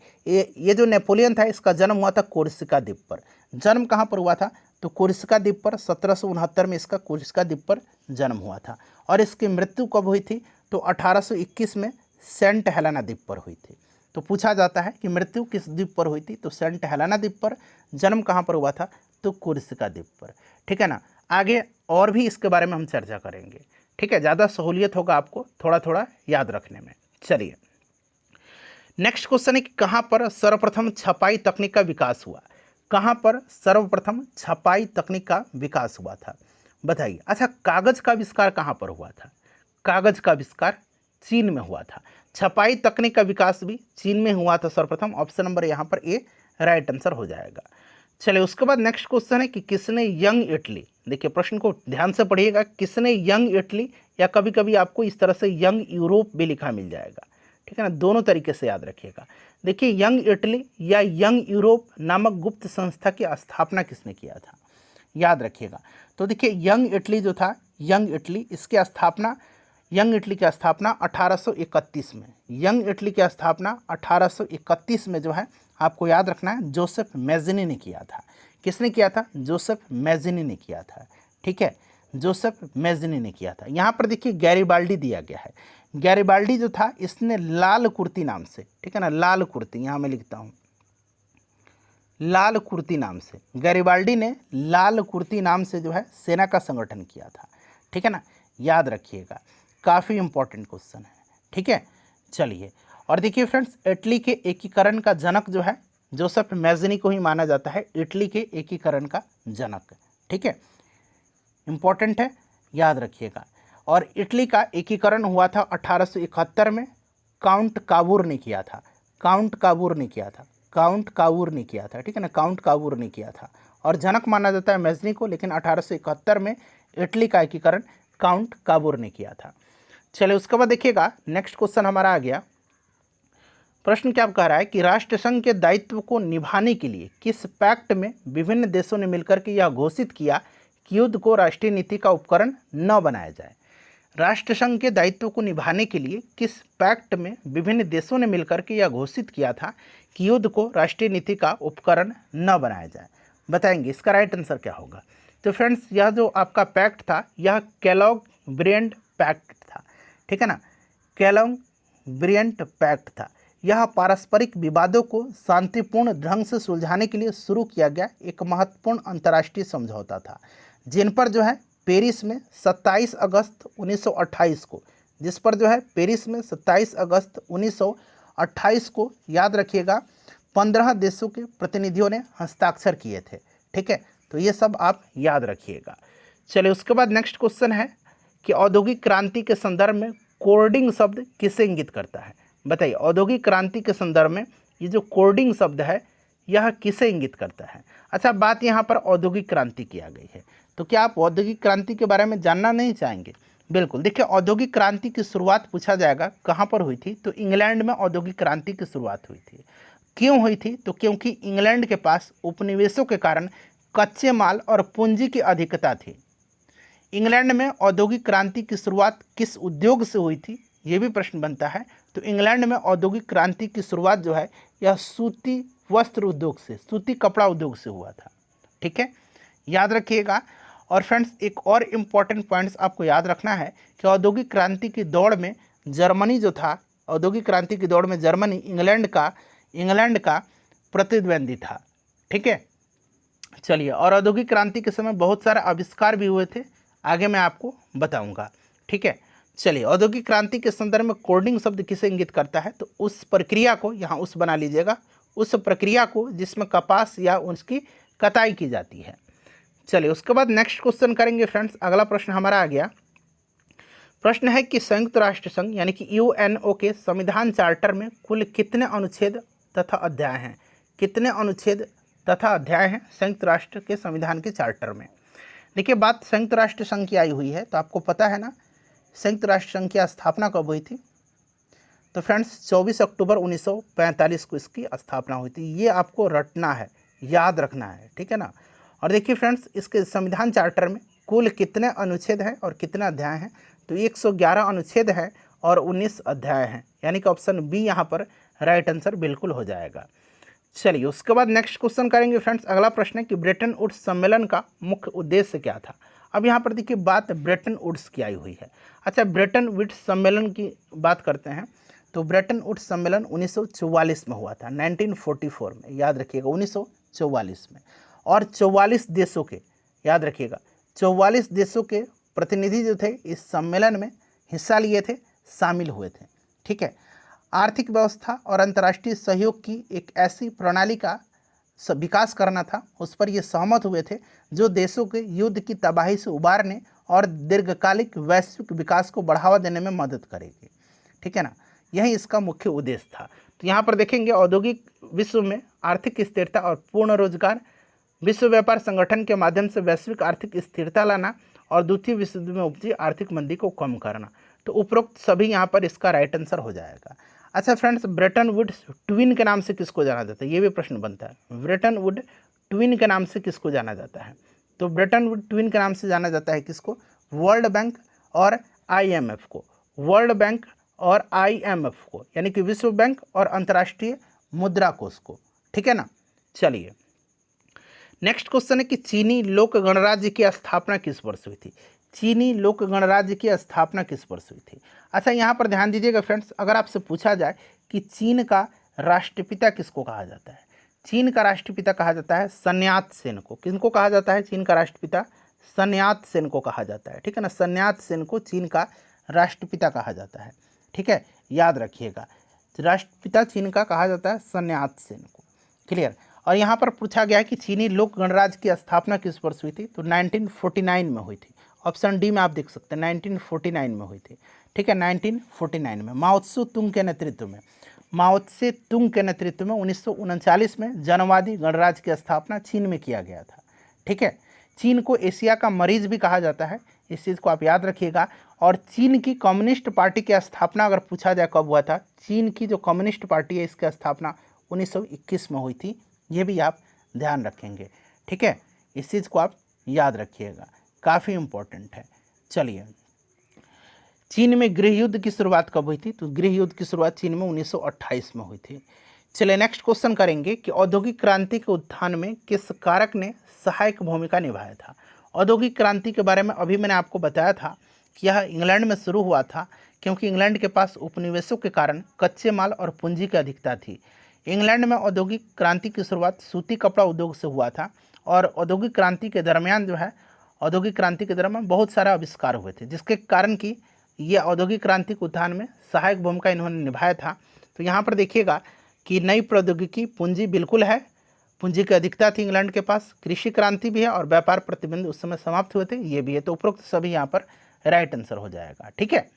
ये जो नेपोलियन था इसका जन्म हुआ था कोर्सिका द्वीप पर। जन्म कहाँ पर हुआ था, तो कोर्सिका द्वीप पर 1769 में इसका कोर्सिका द्वीप पर जन्म हुआ था। और इसकी मृत्यु कब हुई थी, तो 1821 में सेंट हेलेना द्वीप पर हुई थी। तो पूछा जाता है कि मृत्यु किस द्वीप पर हुई थी, तो सेंट हेलेना द्वीप पर। जन्म कहाँ पर हुआ था, तो कोर्सिका द्वीप पर, ठीक है ना। आगे और भी इसके बारे में हम चर्चा करेंगे, ठीक है, ज़्यादा सहूलियत होगा आपको थोड़ा थोड़ा याद रखने में। चलिए नेक्स्ट क्वेश्चन है कि कहाँ पर सर्वप्रथम छपाई तकनीक का विकास हुआ। कहाँ पर सर्वप्रथम छपाई तकनीक का विकास हुआ था, बताइए। अच्छा कागज़ का आविष्कार कहाँ पर हुआ था, कागज़ का आविष्कार चीन में हुआ था। छपाई तकनीक का विकास भी चीन में हुआ था सर्वप्रथम। ऑप्शन नंबर यहाँ पर ए राइट आंसर हो जाएगा। चलिए उसके बाद नेक्स्ट क्वेश्चन है कि किसने यंग इटली, देखिए प्रश्न को ध्यान से पढ़िएगा, किसने यंग इटली, या कभी कभी आपको इस तरह से यंग यूरोप भी लिखा मिल जाएगा, ठीक है ना, दोनों तरीके से याद रखिएगा। देखिए यंग इटली या यंग यूरोप नामक गुप्त संस्था की स्थापना किसने किया था, याद रखिएगा। तो देखिए यंग इटली जो था, यंग इटली, इसकी स्थापना, यंग इटली की स्थापना 1831 में, यंग इटली की स्थापना 1831 में जो है आपको याद रखना है जोसेफ मैज़िनी ने किया था। किसने किया था? जोसेफ मैज़िनी ने किया था, ठीक है, जोसेफ मैज़िनी ने किया था। यहाँ पर देखिए गैरिबाल्डी दिया गया है। गैरिबाल्डी जो था इसने लाल कुर्ती नाम से, ठीक है ना, लाल कुर्ती, यहाँ मैं लिखता हूँ लाल कुर्ती नाम से, गैरिबाल्डी ने लाल कुर्ती नाम से जो है सेना का संगठन किया था, ठीक है ना, याद रखिएगा, काफ़ी इंपॉर्टेंट क्वेश्चन है, ठीक है। चलिए और देखिए फ्रेंड्स, इटली के एकीकरण का जनक जो है जोसेफ मैज़िनी को ही माना जाता है इटली के एकीकरण का जनक, ठीक है, इंपॉर्टेंट है, याद रखिएगा। और इटली का एकीकरण हुआ था 1871 में, काउंट कावूर ने किया था, काउंट कावूर ने किया था, काउंट कावूर ने किया था, ठीक है ना, काउंट कावूर ने किया था। और जनक माना जाता है मैज़िनी को, लेकिन 1871 में इटली का एकीकरण काउंट कावूर ने किया था। चलिए उसके बाद देखिएगा नेक्स्ट क्वेश्चन हमारा आ गया। प्रश्न क्या कह रहा है कि राष्ट्रसंघ के दायित्व को निभाने के लिए किस पैक्ट में विभिन्न देशों ने मिलकर के यह घोषित किया कि युद्ध को राष्ट्रीय नीति का उपकरण न बनाया जाए। राष्ट्रसंघ के दायित्व को निभाने के लिए किस पैक्ट में विभिन्न देशों ने मिलकर के यह घोषित किया था कि युद्ध को राष्ट्रीय नीति का उपकरण न बनाया जाए, बताएंगे इसका राइट आंसर क्या होगा। तो फ्रेंड्स यह जो आपका पैक्ट था यह कैलॉग-ब्रियंट पैक्ट था, ठीक है ना, कैलॉग-ब्रियंट पैक्ट था। यह पारस्परिक विवादों को शांतिपूर्ण ढंग से सुलझाने के लिए शुरू किया गया एक महत्वपूर्ण अंतर्राष्ट्रीय समझौता था, जिन पर जो है पेरिस में 27 अगस्त 1928 को, जिस पर जो है पेरिस में 27 अगस्त 1928 को, याद रखिएगा, 15 देशों के प्रतिनिधियों ने हस्ताक्षर किए थे, ठीक है, तो ये सब आप याद रखिएगा। चलिए उसके बाद नेक्स्ट क्वेश्चन है कि औद्योगिक क्रांति के संदर्भ में कोर्डिंग शब्द किसे इंगित करता है, बताइए। औद्योगिक क्रांति के संदर्भ में ये जो कोर्डिंग शब्द है यह किसे इंगित करता है। अच्छा, बात यहाँ पर औद्योगिक क्रांति की आ गई है, तो क्या आप औद्योगिक क्रांति के बारे में जानना नहीं चाहेंगे? बिल्कुल, देखिए औद्योगिक क्रांति की शुरुआत पूछा जाएगा कहाँ पर हुई थी, तो इंग्लैंड में औद्योगिक क्रांति की शुरुआत हुई थी। क्यों हुई थी? तो क्योंकि इंग्लैंड के पास उपनिवेशों के कारण कच्चे माल और पूंजी की अधिकता थी। इंग्लैंड में औद्योगिक क्रांति की शुरुआत किस उद्योग से हुई थी, ये भी प्रश्न बनता है। तो इंग्लैंड में औद्योगिक क्रांति की शुरुआत जो है यह सूती वस्त्र उद्योग से, सूती कपड़ा उद्योग से हुआ था, ठीक है, याद रखिएगा। और फ्रेंड्स एक और इम्पॉर्टेंट पॉइंट्स आपको याद रखना है कि औद्योगिक क्रांति की दौड़ में जर्मनी जो था, औद्योगिक क्रांति की दौड़ में जर्मनी इंग्लैंड का प्रतिद्वंदी था, ठीक है। चलिए, और औद्योगिक क्रांति के समय बहुत सारे आविष्कार भी हुए थे, आगे मैं आपको बताऊंगा, ठीक है। चलिए, औद्योगिक क्रांति के संदर्भ में कोडिंग शब्द किसे इंगित करता है, तो उस प्रक्रिया को, यहाँ उस बना लीजिएगा, उस प्रक्रिया को जिसमें कपास या उसकी कटाई की जाती है। चलिए उसके बाद नेक्स्ट क्वेश्चन करेंगे फ्रेंड्स। अगला प्रश्न हमारा आ गया। प्रश्न है कि संयुक्त राष्ट्र संघ यानी कि यूएनओ के संविधान चार्टर में कुल कितने अनुच्छेद तथा अध्याय हैं, कितने अनुच्छेद तथा अध्याय हैं संयुक्त राष्ट्र के संविधान के चार्टर में। देखिए बात संयुक्त राष्ट्र संघ की आई हुई है, तो आपको पता है ना संयुक्त राष्ट्र संघ की स्थापना कब हुई थी, तो फ्रेंड्स 24 अक्टूबर 1945 को इसकी स्थापना हुई थी। ये आपको रटना है, याद रखना है, ठीक है ना। और देखिए फ्रेंड्स इसके संविधान चार्टर में कुल कितने अनुच्छेद हैं और कितने अध्याय हैं, तो 111 अनुच्छेद हैं और 19 अध्याय हैं, यानी कि ऑप्शन बी यहाँ पर राइट आंसर बिल्कुल हो जाएगा। चलिए उसके बाद नेक्स्ट क्वेश्चन करेंगे फ्रेंड्स। अगला प्रश्न है कि ब्रेटन वुड्स सम्मेलन का मुख्य उद्देश्य क्या था। अब यहाँ पर देखिए बात ब्रेटन वुड्स की आई हुई है। अच्छा, ब्रेटन वुड्स सम्मेलन की बात करते हैं, तो ब्रेटन वुड्स सम्मेलन 1944 में हुआ था, 1944 में, याद रखिएगा 1944 में। और 44 देशों के, याद रखिएगा 44 देशों के प्रतिनिधि जो थे इस सम्मेलन में हिस्सा लिए थे, शामिल हुए थे, ठीक है। आर्थिक व्यवस्था और अंतर्राष्ट्रीय सहयोग की एक ऐसी प्रणाली का विकास करना था, उस पर ये सहमत हुए थे जो देशों के युद्ध की तबाही से उबारने और दीर्घकालिक वैश्विक विकास को बढ़ावा देने में मदद करेगी, ठीक है ना, यही इसका मुख्य उद्देश्य था। तो यहाँ पर देखेंगे औद्योगिक विश्व में आर्थिक स्थिरता और पूर्ण रोजगार, विश्व व्यापार संगठन के माध्यम से वैश्विक आर्थिक स्थिरता लाना और द्वितीय विश्व युद्ध में उपजी आर्थिक मंदी को कम करना। तो उपरोक्त सभी यहाँ पर इसका राइट आंसर हो जाएगा। अच्छा फ्रेंड्स, ब्रेटन वुड्स ट्विन के नाम से किसको जाना जाता है, ये भी प्रश्न बनता है। ब्रेटन वुड ट्विन के नाम से किसको जाना जाता है? तो ब्रेटन वुड ट्विन के नाम से जाना जाता है किसको? वर्ल्ड बैंक और IMF को। वर्ल्ड बैंक और IMF को, यानी कि विश्व बैंक और अंतर्राष्ट्रीय मुद्रा कोष को। ठीक है ना। चलिए नेक्स्ट क्वेश्चन है कि चीनी लोक गणराज्य की स्थापना किस वर्ष हुई थी? चीनी लोक गणराज्य की स्थापना किस वर्ष हुई थी? अच्छा यहाँ पर ध्यान दीजिएगा फ्रेंड्स, अगर आपसे पूछा जाए कि चीन का राष्ट्रपिता किसको कहा जाता है? चीन का राष्ट्रपिता कहा जाता है सन यात सेन को। किनको कहा जाता है चीन का राष्ट्रपिता? सन यात सेन को कहा जाता है। ठीक है ना, सन यात सेन को चीन का राष्ट्रपिता कहा जाता है। ठीक है, याद रखिएगा, राष्ट्रपिता चीन का कहा जाता है सन यात सेन को। क्लियर। और यहाँ पर पूछा गया है कि चीनी लोक गणराज्य की स्थापना किस वर्ष हुई थी? तो 1949 में हुई थी। ऑप्शन डी में आप देख सकते हैं 1949 में हुई थी। ठीक है, 1949 में माओ त्से तुंग के नेतृत्व में, माओ त्से तुंग के नेतृत्व में 1939 में जनवादी गणराज्य की स्थापना चीन में किया गया था। ठीक है, चीन को एशिया का मरीज भी कहा जाता है, इस चीज़ को आप याद रखिएगा। और चीन की कम्युनिस्ट पार्टी की स्थापना अगर पूछा जाए कब हुआ था, चीन की जो कम्युनिस्ट पार्टी है इसकी स्थापना 1921 में हुई थी, ये भी आप ध्यान रखेंगे। ठीक है, इस चीज़ को आप याद रखिएगा, काफ़ी इम्पोर्टेंट है। चलिए, चीन में गृह युद्ध की शुरुआत कब हुई थी? तो गृह युद्ध की शुरुआत चीन में 1928 में हुई थी। चलिए नेक्स्ट क्वेश्चन करेंगे कि औद्योगिक क्रांति के उत्थान में किस कारक ने सहायक भूमिका निभाया था? औद्योगिक क्रांति के बारे में अभी मैंने आपको बताया था कि यह इंग्लैंड में शुरू हुआ था, क्योंकि इंग्लैंड के पास उपनिवेशों के कारण कच्चे माल और पूंजी की अधिकता थी। इंग्लैंड में औद्योगिक क्रांति की शुरुआत सूती कपड़ा उद्योग से हुआ था, और औद्योगिक क्रांति के दरमियान जो है, औद्योगिक क्रांति के दरमियान बहुत सारे आविष्कार हुए थे, जिसके कारण कि ये औद्योगिक क्रांति के उत्थान में सहायक भूमिका इन्होंने निभाया था। तो यहाँ पर देखिएगा कि नई प्रौद्योगिकी, पूंजी बिल्कुल है, पूंजी की अधिकता थी इंग्लैंड के पास, कृषि क्रांति भी है, और व्यापार प्रतिबंध उस समय समाप्त हुए थे, ये भी है। तो उपरोक्त सभी यहाँ पर राइट आंसर हो जाएगा। ठीक है,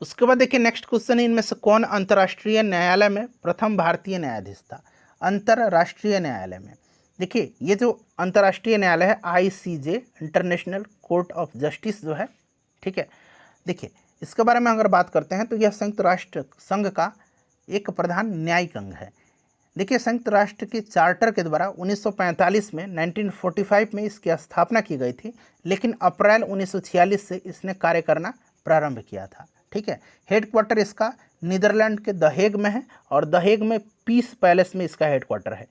उसके बाद देखिए नेक्स्ट क्वेश्चन है, इनमें से कौन अंतर्राष्ट्रीय न्यायालय में प्रथम भारतीय न्यायाधीश था? अंतर्राष्ट्रीय न्यायालय में देखिए, ये जो अंतर्राष्ट्रीय न्यायालय है ICJ, international court of justice जो है, ठीक है, देखिए इसके बारे में अगर बात करते हैं तो यह संयुक्त राष्ट्र संघ का एक प्रधान न्यायिक अंग है। देखिए, संयुक्त राष्ट्र के चार्टर के द्वारा 1945 में 1945 में इसकी स्थापना की गई थी, लेकिन अप्रैल 1946 से इसने कार्य करना प्रारंभ किया था। ठीक है, हेडक्वार्टर इसका नीदरलैंड के द हेग में है, और द हेग में पीस पैलेस में इसका हेडक्वार्टर है।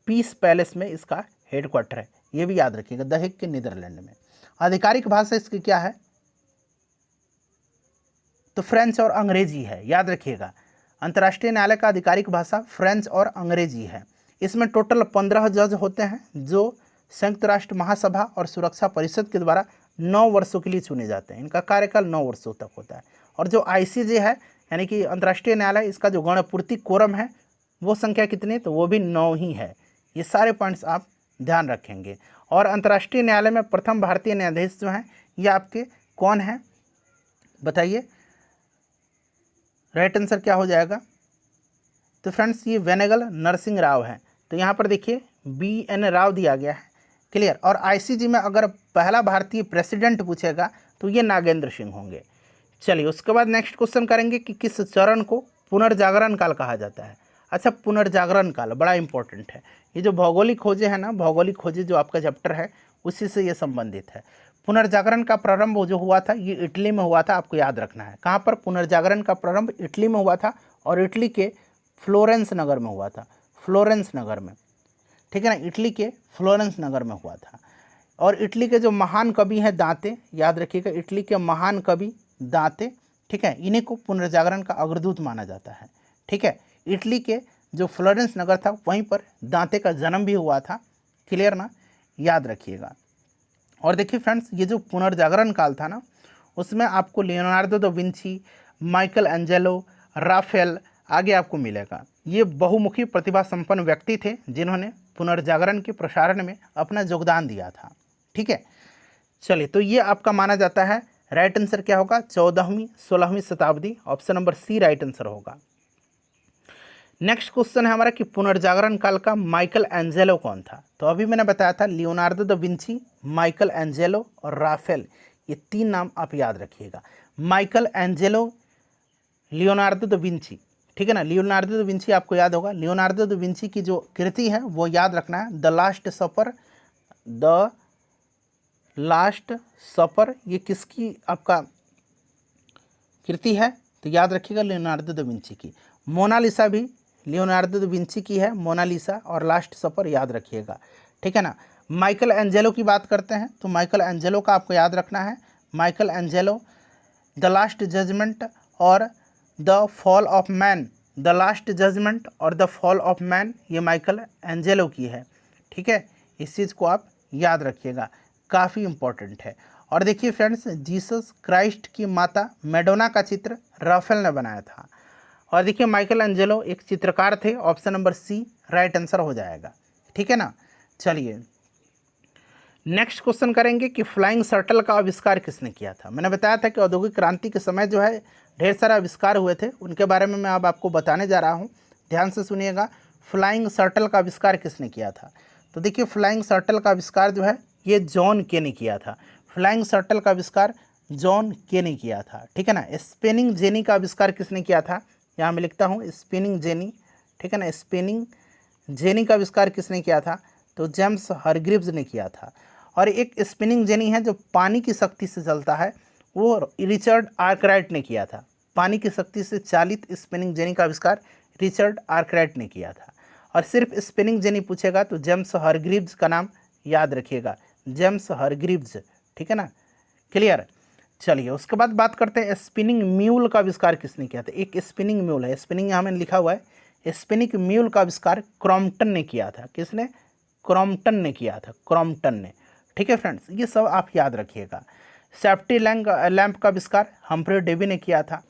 पीस पैलेस में इसका हेडक्वार्टर है, ये भी याद रखिएगा, द हेग के नीदरलैंड में। आधिकारिक भाषा इसकी क्या है? तो फ्रेंच और अंग्रेजी है, याद रखिएगा। अंतर्राष्ट्रीय न्यायालय का आधिकारिक भाषा फ्रेंच और अंग्रेजी है। इसमें टोटल 15 जज होते हैं, जो संयुक्त राष्ट्र महासभा और सुरक्षा परिषद के द्वारा 9 वर्षों के लिए चुने जाते हैं। इनका कार्यकाल 9 वर्षों तक होता है। और जो ICJ है, यानी कि अंतर्राष्ट्रीय न्यायालय, इसका जो गणपूर्ति कोरम है वो संख्या कितनी? तो वो भी 9 ही है। ये सारे पॉइंट्स आप ध्यान रखेंगे। और अंतर्राष्ट्रीय न्यायालय में प्रथम भारतीय न्यायाधीश जो हैं, ये आपके कौन हैं बताइए? राइट आंसर क्या हो जाएगा? तो फ्रेंड्स, ये वेनेगल नरसिंह राव है। तो यहाँ पर देखिए BN राव दिया गया है। क्लियर। और ICJ में अगर पहला भारतीय प्रेसिडेंट पूछेगा तो ये नागेंद्र सिंह होंगे। चलिए, उसके बाद नेक्स्ट क्वेश्चन करेंगे कि किस चरण को पुनर्जागरण काल कहा जाता है? अच्छा, पुनर्जागरण काल बड़ा इंपॉर्टेंट है। ये जो भौगोलिक खोजें है ना, भौगोलिक खोजें जो आपका चैप्टर है, उसी से ये संबंधित है। पुनर्जागरण का प्रारंभ जो हुआ था ये इटली में हुआ था, आपको याद रखना है। कहाँ पर पुनर्जागरण का प्रारंभ? इटली में हुआ था, और इटली के फ्लोरेंस नगर में हुआ था। फ्लोरेंस नगर में, ठीक है ना, इटली के फ्लोरेंस नगर में हुआ था। और इटली के जो महान कवि हैं दांते, याद रखिएगा, इटली के महान कवि दांते, ठीक है, इन्हीं को पुनर्जागरण का अग्रदूत माना जाता है। ठीक है, इटली के जो फ्लोरेंस नगर था वहीं पर दांते का जन्म भी हुआ था। क्लियर ना, याद रखिएगा। और देखिए फ्रेंड्स, ये जो पुनर्जागरण काल था ना, उसमें आपको Leonardo da Vinci, Michael Angelo, Rafale आगे आपको मिलेगा। ये बहुमुखी प्रतिभा संपन्न व्यक्ति थे जिन्होंने पुनर्जागरण के प्रसारण में अपना योगदान दिया था। ठीक है, चलिए, तो ये आपका माना जाता है राइट आंसर क्या होगा? 14वीं 16वीं शताब्दी, option number C right answer होगा। नेक्स्ट क्वेश्चन है हमारा कि पुनर्जागरण काल का माइकल एंजेलो कौन था? तो अभी मैंने बताया था Leonardo da Vinci, Michael Angelo और राफेल, ये 3 नाम आप याद रखिएगा। Michael Angelo, Leonardo da Vinci, ठीक है ना। लियोनार्डो दा विंची आपको याद होगा। लियोनार्डो दा विंची की जो कृति है वो याद रखना है, the last supper. The last supper ये किसकी आपका कृति है? तो याद रखिएगा लियोनार्डो दा विंची की। मोनालिसा भी लियोनार्डो दा विंची की है, मोनालिसा और लास्ट सपर याद रखिएगा, ठीक है ना। माइकल एंजेलो की बात करते हैं तो माइकल एंजेलो का आपको याद रखना है, Michelangelo the last judgement और the fall of man, the last judgement और द फॉल ऑफ मैन ये माइकल एंजेलो की है, ठीक है। इस चीज़ को आप याद रखिएगा, काफ़ी इम्पोर्टेंट है। और देखिए फ्रेंड्स, जीसस क्राइस्ट की माता मैडोना का चित्र राफेल ने बनाया था। और देखिए माइकल एंजेलो एक चित्रकार थे, option number C right answer हो जाएगा, ठीक है ना। चलिए नेक्स्ट क्वेश्चन करेंगे कि फ्लाइंग शटल का आविष्कार किसने किया था? मैंने बताया था कि औद्योगिक क्रांति के समय जो है ढेर सारे आविष्कार हुए थे, उनके बारे में मैं अब आपको बताने जा रहा हूँ, ध्यान से सुनिएगा। फ्लाइंग शटल का आविष्कार किसने किया था? तो देखिए फ्लाइंग शटल का आविष्कार जो है ये जॉन के ने किया था। फ्लाइंग शटल का आविष्कार जॉन के ने किया था, ठीक है ना। स्पिनिंग जेनी का आविष्कार किसने किया था? यहाँ मैं लिखता हूँ स्पिनिंग जेनी, ठीक है ना। स्पिनिंग जेनी का आविष्कार किसने किया था? तो जेम्स हरग्रीव्स ने किया था। और एक स्पिनिंग जेनी है जो पानी की शक्ति से चलता है, वो रिचर्ड आर्कराइट ने किया था। पानी की शक्ति से चालित स्पिनिंग जेनी का आविष्कार रिचर्ड आर्कराइट ने किया था। और सिर्फ स्पिनिंग जेनी पूछेगा तो जेम्स हरग्रीव्स का नाम याद रखिएगा, जेम्स हरग्रीव्स, ठीक है ना, क्लियर। चलिए उसके बाद बात करते हैं स्पिनिंग म्यूल का आविष्कार किसने किया था? एक स्पिनिंग म्यूल है, स्पिनिंग यहाँ मैंने लिखा हुआ है, स्पिनिंग म्यूल का आविष्कार क्रॉम्पटन ने किया था। किसने? क्रॉम्पटन ने किया था, क्रॉम्पटन ने, ठीक है फ्रेंड्स, ये सब आप याद रखिएगा। सेफ्टी लैंप का आविष्कार हम्फ्री डेवी ने किया था।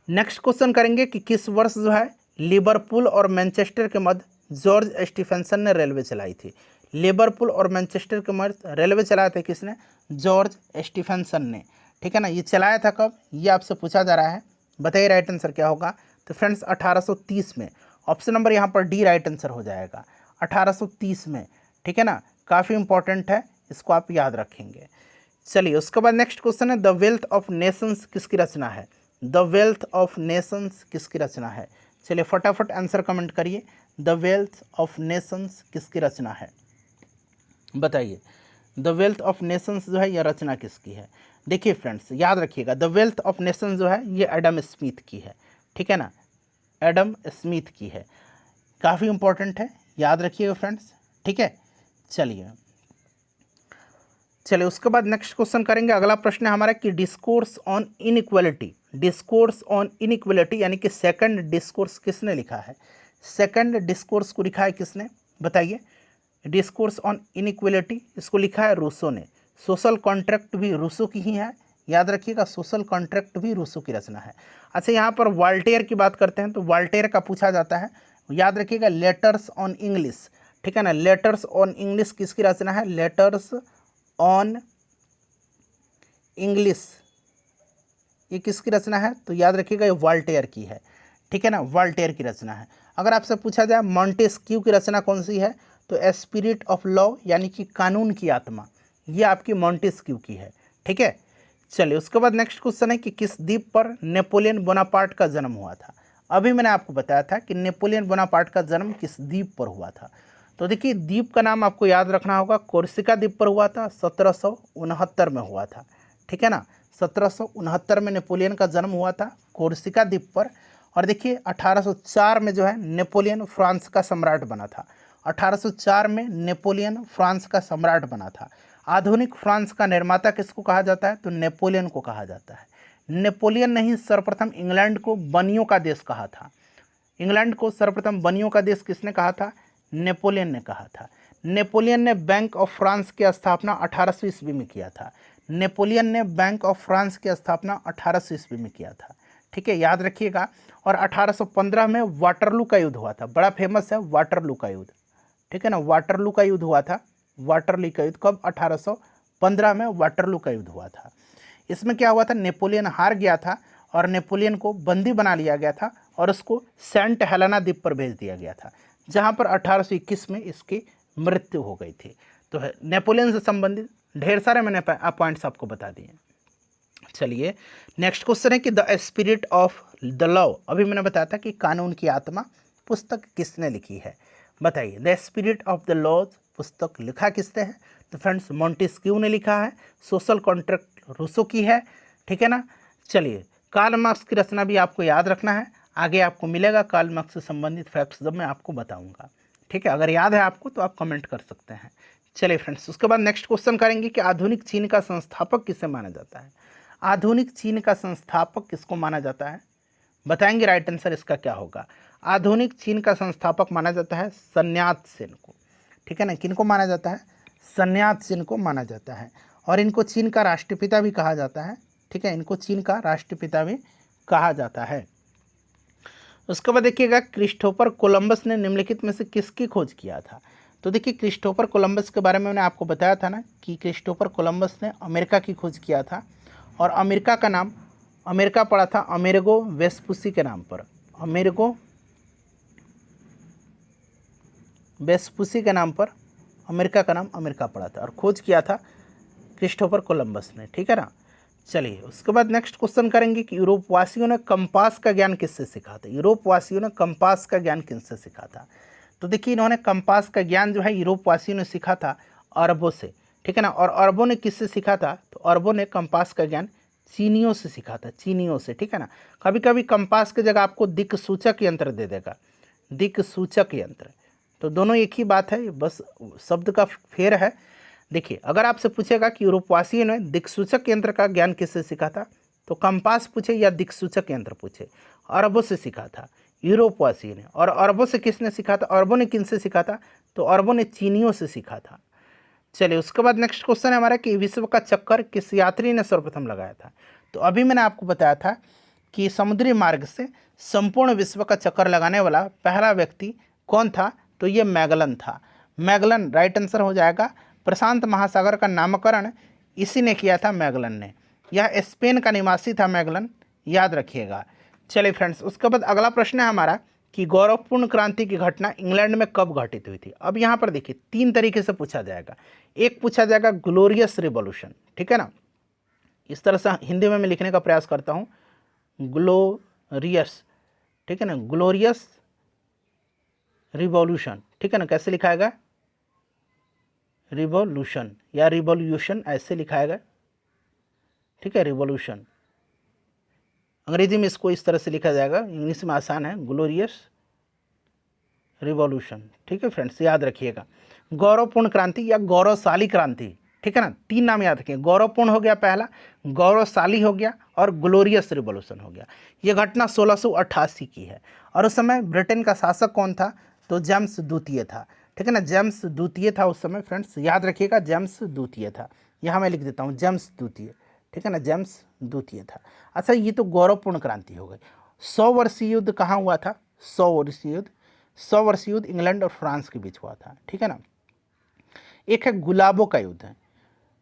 नेक्स्ट क्वेश्चन करेंगे कि किस वर्ष जो है लिवरपूल और मैनचेस्टर के मध्य जॉर्ज स्टीफेंसन ने रेलवे चलाई थी? लिवरपूल और मैनचेस्टर के मध्य रेलवे चलाया था किसने? जॉर्ज स्टीफेंसन ने, ठीक है ना। ये चलाया था कब? ये आपसे पूछा जा रहा है, बताइए राइट आंसर क्या होगा? तो फ्रेंड्स 1830 में, ऑप्शन नंबर यहाँ पर डी राइट आंसर हो जाएगा, 1830 में, ठीक है ना। काफ़ी इंपॉर्टेंट है, इसको आप याद रखेंगे। चलिए उसके बाद नेक्स्ट क्वेश्चन है द वेल्थ ऑफ नेशंस किसकी रचना है? द वेल्थ ऑफ नेशंस किसकी रचना है? चलिए फटाफट आंसर कमेंट करिए, द वेल्थ ऑफ नेशंस किसकी रचना है, बताइए। द वेल्थ ऑफ नेशंस जो है यह रचना किसकी है? देखिए फ्रेंड्स याद रखिएगा, द वेल्थ ऑफ नेशंस जो है ये एडम स्मिथ की है, ठीक है ना, एडम स्मिथ की है। काफ़ी इंपॉर्टेंट है, याद रखिएगा फ्रेंड्स, ठीक है। चलिए उसके बाद नेक्स्ट क्वेश्चन करेंगे। अगला प्रश्न है हमारा कि discourse on inequality, discourse on inequality यानी कि सेकंड डिस्कोर्स किसने लिखा है? सेकंड डिस्कोर्स को लिखा है किसने, बताइए। डिस्कोर्स ऑन इनइक्वालिटी इसको लिखा है रूसो ने। सोशल कॉन्ट्रैक्ट भी रूसो की ही है, याद रखिएगा, सोशल कॉन्ट्रैक्ट भी रूसो की रचना है। अच्छा यहाँ पर वॉल्टेयर की बात करते हैं तो वॉल्टेयर का पूछा जाता है, याद रखिएगा लेटर्स ऑन इंग्लिश, ठीक है ना। लेटर्स ऑन इंग्लिश किसकी रचना है? लेटर्स ऑन इंग्लिश ये किसकी रचना है? तो याद रखिएगा ये वॉल्टेयर की है, ठीक है ना, वॉल्टेयर की रचना है। अगर आपसे पूछा जाए मॉन्टेस्क्यू की रचना कौन सी है, तो ए स्पिरिट ऑफ लॉ यानी कि कानून की आत्मा, ये आपकी मॉन्टेस्क्यू की है, ठीक है। चलिए उसके बाद नेक्स्ट क्वेश्चन है कि किस द्वीप पर नेपोलियन बोनापार्ट का जन्म हुआ था? अभी मैंने आपको बताया था कि नेपोलियन बोनापार्ट का जन्म किस द्वीप पर हुआ था। तो देखिए द्वीप का नाम आपको याद रखना होगा, कोर्सिका द्वीप पर हुआ था, 1769 में हुआ था, ठीक है ना। 1769 में नेपोलियन का जन्म हुआ था कोर्सिका द्वीप पर। और देखिए 1804 में जो है नेपोलियन फ्रांस का सम्राट बना था, 1804 में नेपोलियन फ्रांस का सम्राट बना था। आधुनिक फ्रांस का निर्माता किसको कहा जाता है? तो नेपोलियन को कहा जाता है। नेपोलियन ने ही सर्वप्रथम इंग्लैंड को बनियों का देश कहा था। इंग्लैंड को सर्वप्रथम बनियों का देश किसने कहा था? नेपोलियन ने कहा था। नेपोलियन ने बैंक ऑफ फ्रांस की स्थापना 1800 ईस्वी में किया था। नेपोलियन ने बैंक ऑफ फ्रांस की स्थापना 1800 ईस्वी में किया था, ठीक है, याद रखिएगा। और 1815 में वाटरलू का युद्ध हुआ था, बड़ा फेमस है वाटरलू का युद्ध, ठीक है ना। वाटरलू का युद्ध हुआ था, वाटरलू का युद्ध कब? 1815 में वाटरलू का युद्ध हुआ था। इसमें क्या हुआ था, नेपोलियन हार गया था और नेपोलियन को बंदी बना लिया गया था और उसको सेंट हेलेना द्वीप पर भेज दिया गया था, जहाँ पर 1821 में इसकी मृत्यु हो गई थी। तो नेपोलियन से संबंधित ढेर सारे मैंने पॉइंट्स आपको बता दिए। चलिए नेक्स्ट क्वेश्चन है कि the spirit of the law, अभी मैंने बताया था कि कानून की आत्मा पुस्तक किसने लिखी है, बताइए। The spirit of the law पुस्तक लिखा किसने है, तो फ्रेंड्स मॉन्टेस्क्यू ने लिखा है। सोशल कॉन्ट्रैक्ट रूसो की है, ठीक है ना। चलिए कार्ल मार्क्स की रचना भी आपको याद रखना है, आगे आपको मिलेगा कार्ल मार्क्स से संबंधित फैक्ट्स जब मैं आपको बताऊंगा, ठीक है। अगर याद है आपको तो आप कमेंट कर सकते हैं। चलिए फ्रेंड्स, उसके बाद नेक्स्ट क्वेश्चन करेंगे कि आधुनिक चीन का संस्थापक किसे माना जाता है। आधुनिक चीन का संस्थापक किसको माना जाता है, बताएंगे राइट आंसर इसका क्या होगा। आधुनिक चीन का संस्थापक माना जाता है सन्यात सेन को, ठीक है ना। किनको माना जाता है, सन्यात सेन को माना जाता है, और इनको चीन का राष्ट्रपिता भी कहा जाता है, ठीक है। इनको चीन का राष्ट्रपिता भी कहा जाता है। उसके बाद देखिएगा क्रिस्टोफर कोलंबस ने निम्नलिखित में से किसकी खोज किया था। तो देखिए क्रिस्टोफर कोलंबस के बारे में मैंने आपको बताया था ना कि क्रिस्टोफर कोलंबस ने अमेरिका की खोज किया था, और अमेरिका का नाम अमेरिका पड़ा था अमेरिगो वेस्पुसी के नाम पर। अमेरिगो वेस्पुसी के नाम पर अमेरिका का नाम अमेरिका पड़ा था, और खोज किया था क्रिस्टोफर कोलंबस ने, ठीक है ना। चलिए उसके बाद नेक्स्ट क्वेश्चन करेंगे कि यूरोपवासियों ने कंपास का ज्ञान किससे सीखा था। यूरोपवासियों ने कंपास का ज्ञान किससे सीखा था। तो देखिए इन्होंने कंपास का ज्ञान जो है यूरोपवासियों ने सीखा था अरबों से, ठीक है ना। और अरबों ने किससे सीखा था, तो अरबों ने कंपास का ज्ञान चीनियों से सीखा था, चीनियों से, ठीक है ना। कभी कभी कंपास की जगह आपको दिक् सूचक यंत्र दे देगा, दिक् सूचक यंत्र, तो दोनों एक ही बात है, बस शब्द का फेर है। देखिए अगर आपसे पूछेगा कि यूरोपवासियों ने दिक्सूचक यंत्र का ज्ञान किससे सीखा था, तो कंपास पूछे या दिक्सूचक यंत्र पूछे, अरबों से सीखा था यूरोपवासियों ने। और अरबों से किसने सीखा था, अरबों ने किनसे सीखा था, तो अरबों ने चीनियों से सीखा था। चलिए उसके बाद नेक्स्ट क्वेश्चन है हमारा कि विश्व का चक्कर किस यात्री ने सर्वप्रथम लगाया था। तो अभी मैंने आपको बताया था कि समुद्री मार्ग से संपूर्ण विश्व का चक्कर लगाने वाला पहला व्यक्ति कौन था, तो ये मैगलन था। मैगलन राइट आंसर हो जाएगा। प्रशांत महासागर का नामकरण इसी ने किया था, मैगलन ने। यह स्पेन का निवासी था मैगलन, याद रखिएगा। चलिए फ्रेंड्स, उसके बाद अगला प्रश्न है हमारा कि गौरवपूर्ण क्रांति की घटना इंग्लैंड में कब घटित हुई थी। अब यहाँ पर देखिए 3 तरीके से पूछा जाएगा। एक पूछा जाएगा ग्लोरियस रिवॉल्यूशन, ठीक है ना, इस तरह से हिंदी में मैं लिखने का प्रयास करता हूँ, ग्लोरियस, ठीक है ना, ग्लोरियस रिवॉल्यूशन, ठीक है ना। कैसे लिखाएगा, रिवॉल्यूशन या रिवॉल्यूशन ऐसे लिखाएगा, ठीक है, रिवॉल्यूशन। अंग्रेजी में इसको इस तरह से लिखा जाएगा, इंग्लिश में आसान है, ग्लोरियस रिवॉल्यूशन, ठीक है फ्रेंड्स, याद रखिएगा। गौरवपूर्ण क्रांति या गौरवशाली क्रांति, ठीक है ना, 3 नाम याद रखिए। गौरवपूर्ण हो गया पहला, गौरवशाली हो गया, और ग्लोरियस रिवॉल्यूशन हो गया। यह घटना 1688 की है, और उस समय ब्रिटेन का शासक कौन था, तो जेम्स द्वितीय था, ठीक है ना। जेम्स द्वितीय था उस समय, फ्रेंड्स याद रखिएगा, जेम्स द्वितीय था। यहाँ मैं लिख देता हूँ जेम्स द्वितीय, ठीक है ना, जेम्स द्वितीय था। अच्छा ये तो गौरवपूर्ण क्रांति हो गई। 100 वर्षीय युद्ध कहाँ हुआ था, 100 वर्षीय युद्ध, 100 वर्षीय युद्ध इंग्लैंड और फ्रांस के बीच हुआ था, ठीक है ना। एक है गुलाबों का युद्ध,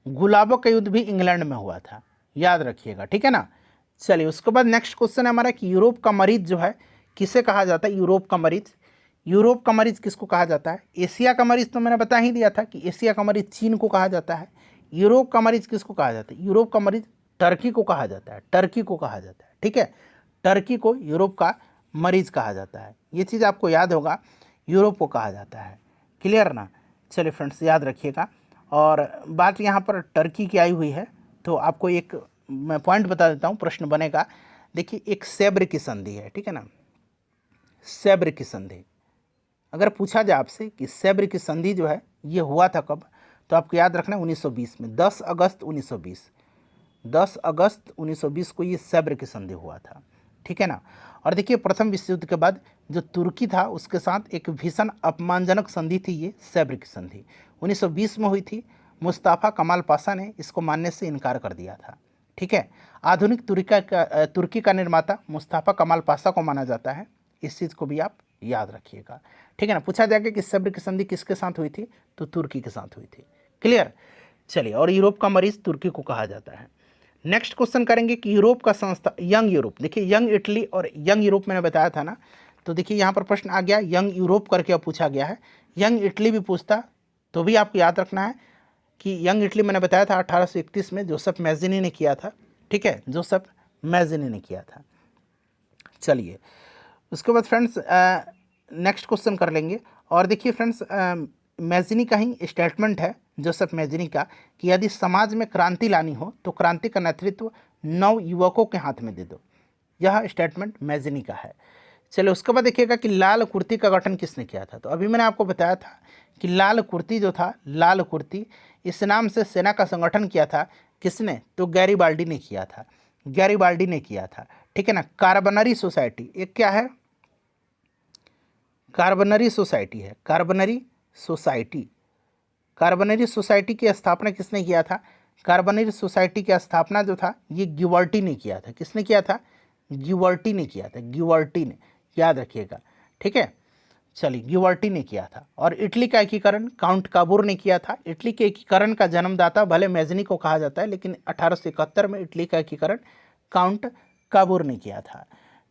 गुलाबों का युद्ध भी इंग्लैंड में हुआ था, याद रखिएगा, ठीक है ना। चलिए उसके बाद नेक्स्ट क्वेश्चन है हमारा कि यूरोप का मरीज जो है किसे कहा जाता है। यूरोप का मरीज, यूरोप का मरीज किसको कहा जाता है। एशिया का मरीज तो मैंने बता ही दिया था कि एशिया का मरीज चीन को कहा जाता है। यूरोप का मरीज किसको कहा जाता है, यूरोप का मरीज टर्की को कहा जाता है, टर्की को कहा जाता है, ठीक है। टर्की को यूरोप का मरीज कहा जाता है, ये चीज़ आपको याद होगा, यूरोप को कहा जाता है, क्लियर ना। चलिए फ्रेंड्स याद रखिएगा। और बात यहाँ पर टर्की की आई हुई है, तो आपको एक मैं पॉइंट बता देता हूँ, प्रश्न बनेगा। देखिए एक सैब्र की संधि है, ठीक है ना, सैब्र की संधि। अगर पूछा जाए आपसे कि सैब्र की संधि जो है ये हुआ था कब, तो आपको याद रखना 1920 में, 10 अगस्त 1920, 10 अगस्त 1920 को ये सैब्र की संधि हुआ था, ठीक है ना। और देखिए प्रथम विश्व युद्ध के बाद जो तुर्की था उसके साथ एक भीषण अपमानजनक संधि थी, ये सैब्र की संधि 1920 में हुई थी। मुस्तफ़ा कमाल पाशा ने इसको मानने से इनकार कर दिया था, ठीक है। आधुनिक तुर्की का निर्माता मुस्तफ़ा कमाल पाशा को माना जाता है, इस चीज़ को भी आप याद रखिएगा, ठीक है ना। पूछा जाएगा कि सैब्र की संधि किसके साथ हुई थी, तो तुर्की के साथ हुई थी, क्लियर। चलिए, और यूरोप का मरीज तुर्की को कहा जाता है। नेक्स्ट क्वेश्चन करेंगे कि यूरोप का संस्था, यंग यूरोप, देखिए यंग इटली और यंग यूरोप मैंने बताया था ना, तो देखिए यहाँ पर प्रश्न आ गया यंग यूरोप करके पूछा गया है। यंग इटली भी पूछता तो भी आपको याद रखना है कि यंग इटली मैंने बताया था 1831 में जोसेफ मैज़िनी ने किया था, ठीक है, जोसेफ मैज़िनी ने किया था। चलिए उसके बाद फ्रेंड्स नेक्स्ट क्वेश्चन कर लेंगे। और देखिए फ्रेंड्स मैज़िनी का ही स्टेटमेंट है, जोसेफ मैज़िनी का, कि यदि समाज में क्रांति लानी हो तो क्रांति का नेतृत्व नव युवकों के हाथ में दे दो। यह स्टेटमेंट मैज़िनी का है। चलिए उसके बाद देखिएगा कि लाल कुर्ती का गठन किसने किया था। तो अभी मैंने आपको बताया था कि लाल कुर्ती जो था, लाल कुर्ती, इस नाम से सेना का संगठन किया था किसने, तो गैरीबाल्डी ने किया था, गैरीबाल्डी ने किया था, ठीक है ना। कार्बनरी सोसाइटी एक क्या है, कार्बनरी सोसाइटी है, कार्बनरी सोसाइटी, कार्बनरी सोसाइटी की स्थापना किसने किया था, कार्बनरी सोसाइटी की स्थापना जो था ये ग्युबर्टी ने किया था। किसने किया था, ग्युबर्टी ने किया था, ग्युबर्टी ने, याद रखिएगा, ठीक है। चलिए ग्युबर्टी ने किया था। और इटली का एकीकरण काउंट काबूर ने किया था। इटली के एकीकरण का जन्मदाता भले मैज़िनी को कहा जाता है, लेकिन 1871 में इटली का एकीकरण काउंट काबूर ने किया था।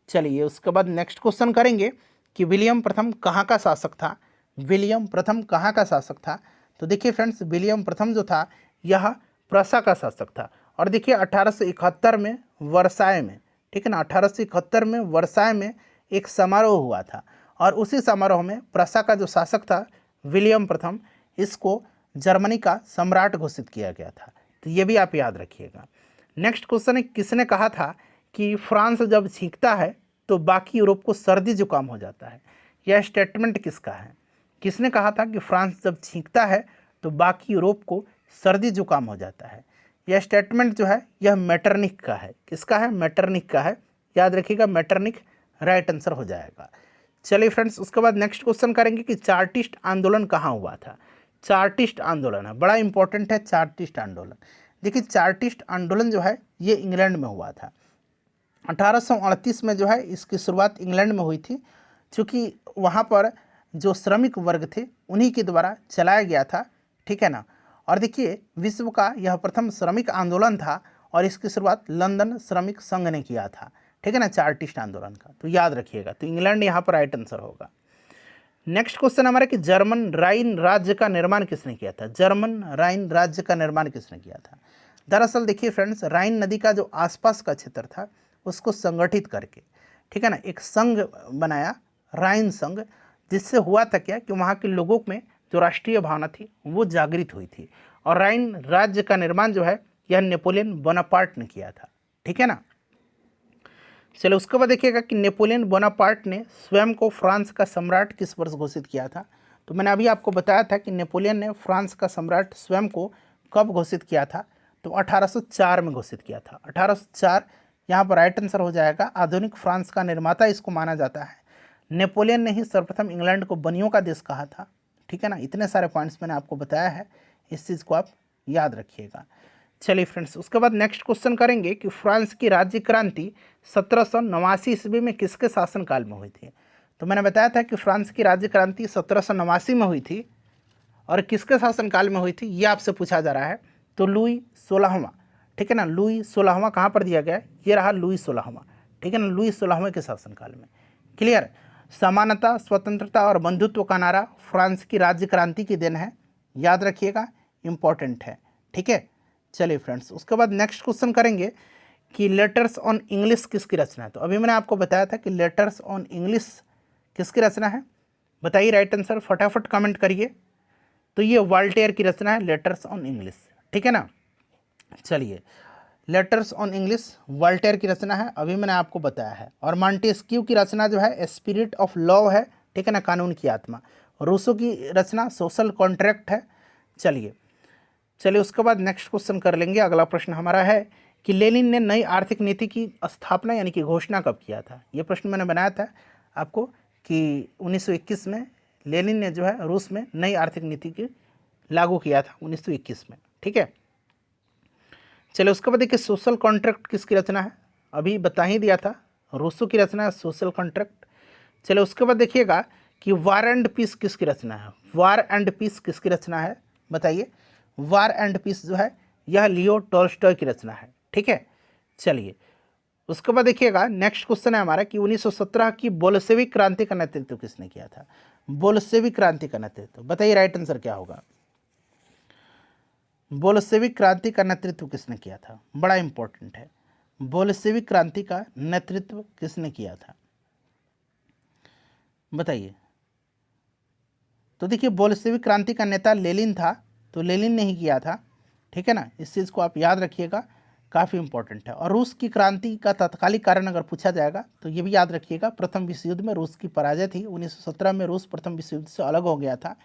चलिए उसके बाद नेक्स्ट क्वेश्चन करेंगे कि विलियम प्रथम कहाँ का शासक था, विलियम प्रथम कहाँ का शासक था। तो देखिए फ्रेंड्स विलियम प्रथम जो था यह प्रसा का शासक था। और देखिए 1871 में वर्साय में, ठीक है ना, 1871 में वर्साय में एक समारोह हुआ था और उसी समारोह में प्रसा का जो शासक था विलियम प्रथम, इसको जर्मनी का सम्राट घोषित किया गया था। तो ये भी आप याद रखिएगा। नेक्स्ट क्वेश्चन है किसने कहा था कि फ्रांस जब छींकता है तो बाकी यूरोप को सर्दी जुकाम हो जाता है। यह स्टेटमेंट किसका है, किसने कहा था कि फ्रांस जब छींकता है तो बाकी यूरोप को सर्दी जुकाम हो जाता है। यह स्टेटमेंट जो है यह मेटरनिक का है। किसका है, मेटरनिक का है, याद रखिएगा, मेटरनिक राइट आंसर हो जाएगा। चलिए फ्रेंड्स उसके बाद नेक्स्ट क्वेश्चन करेंगे कि चार्टिस्ट आंदोलन कहाँ हुआ था। चार्टिस्ट आंदोलन है, बड़ा इंपॉर्टेंट है चार्टिस्ट आंदोलन। देखिए चार्टिस्ट आंदोलन जो है ये इंग्लैंड में हुआ था। 1838 में जो है इसकी शुरुआत इंग्लैंड में हुई थी, क्योंकि वहाँ पर जो श्रमिक वर्ग थे उन्हीं के द्वारा चलाया गया था, ठीक है ना। और देखिए विश्व का यह प्रथम श्रमिक आंदोलन था और इसकी शुरुआत लंदन श्रमिक संघ ने किया था, ठीक है ना, चार्टिस्ट आंदोलन का। तो याद रखिएगा, तो इंग्लैंड यहाँ पर राइट आंसर होगा। नेक्स्ट क्वेश्चन हमारा कि जर्मन राइन राज्य का निर्माण किसने किया था, जर्मन राइन राज्य का निर्माण किसने किया था। दरअसल देखिए फ्रेंड्स राइन नदी का जो आसपास का क्षेत्र था उसको संगठित करके, ठीक है ना, एक संघ बनाया, राइन संघ, जिससे हुआ था क्या कि वहाँ के लोगों में जो राष्ट्रीय भावना थी वो जागृत हुई थी। और राइन राज्य का निर्माण जो है यह नेपोलियन बोनापार्ट ने किया था, ठीक है ना। चलो उसके बाद देखिएगा कि नेपोलियन बोनापार्ट ने स्वयं को फ्रांस का सम्राट किस वर्ष घोषित किया था। तो मैंने अभी आपको बताया था कि नेपोलियन ने फ्रांस का सम्राट स्वयं को कब घोषित किया था, तो 1804 में घोषित किया था। 1804 यहाँ पर राइट आंसर हो जाएगा। आधुनिक फ्रांस का निर्माता इसको माना जाता है। नेपोलियन ने ही सर्वप्रथम इंग्लैंड को बनियों का देश कहा था, ठीक है ना। इतने सारे पॉइंट्स मैंने आपको बताया है, इस चीज़ को आप याद रखिएगा। चलिए फ्रेंड्स उसके बाद नेक्स्ट क्वेश्चन करेंगे कि फ्रांस की राज्य क्रांति 1789 ईस्वी में किसके शासनकाल में हुई थी। तो मैंने बताया था कि फ्रांस की राज्य क्रांति 1789 में हुई थी और किसके शासनकाल में हुई थी ये आपसे पूछा जा रहा है। तो लुई 16वां, ठीक है ना, लुई 16वां कहाँ पर दिया गया है, ये रहा लुई 16वां, ठीक है ना, लुई 16वें के शासनकाल में। क्लियर। समानता, स्वतंत्रता और बंधुत्व का नारा फ्रांस की राज्य क्रांति की देन है, याद रखिएगा, इंपॉर्टेंट है, ठीक है। चलिए फ्रेंड्स उसके बाद नेक्स्ट क्वेश्चन करेंगे कि लेटर्स ऑन इंग्लिश किसकी रचना है। तो अभी मैंने आपको बताया था कि लेटर्स ऑन इंग्लिश किसकी रचना है, बताइए राइट आंसर, फटाफट कमेंट करिए। तो ये वॉल्टेयर की रचना है, लेटर्स ऑन इंग्लिश, ठीक है ना। चलिए लेटर्स ऑन इंग्लिश वॉल्टेयर की रचना है, अभी मैंने आपको बताया है। और मॉन्टेस्क्यू की रचना जो है स्पिरिट ऑफ लव है, ठीक है ना, कानून की आत्मा। रूसो की रचना सोशल कॉन्ट्रैक्ट है। चलिए उसके बाद नेक्स्ट क्वेश्चन कर लेंगे। अगला प्रश्न हमारा है कि लेनिन ने नई आर्थिक नीति की स्थापना यानी कि घोषणा कब किया था। ये प्रश्न मैंने बनाया था आपको कि 1921 में लेनिन ने जो है रूस में नई आर्थिक नीति की लागू किया था 1921 में, ठीक है। चलिए उसके बाद देखिए सोशल कॉन्ट्रैक्ट किसकी रचना है, अभी बता ही दिया था, रूसो की रचना है सोशल कॉन्ट्रैक्ट। चलिए उसके बाद देखिएगा कि वार एंड पीस किसकी रचना है, वार एंड पीस किसकी रचना है, बताइए। वार एंड पीस जो है यह लियो टॉल्स्टॉय की रचना है, ठीक है। चलिए उसके बाद देखिएगा नेक्स्ट क्वेश्चन है हमारा कि 1917 की बोल्शेविक क्रांति का नेतृत्व किसने किया था। बोल्शेविक क्रांति का नेतृत्व बताइए, राइट आंसर क्या होगा। बोल्शेविक क्रांति का नेतृत्व किसने किया था, बड़ा इंपॉर्टेंट है। बोल्शेविक क्रांति का नेतृत्व किसने किया था बताइए। तो देखिए बोल्शेविक क्रांति का नेता लेनिन था, तो लेनिन ने ही किया था, ठीक है ना। इस चीज़ को आप याद रखिएगा, काफ़ी इंपॉर्टेंट है। और रूस की क्रांति का तत्कालिक कारण अगर पूछा जाएगा तो ये भी याद रखिएगा, प्रथम विश्व युद्ध में रूस की पराजय थी। 1917 में रूस प्रथम विश्व युद्ध से अलग हो गया था,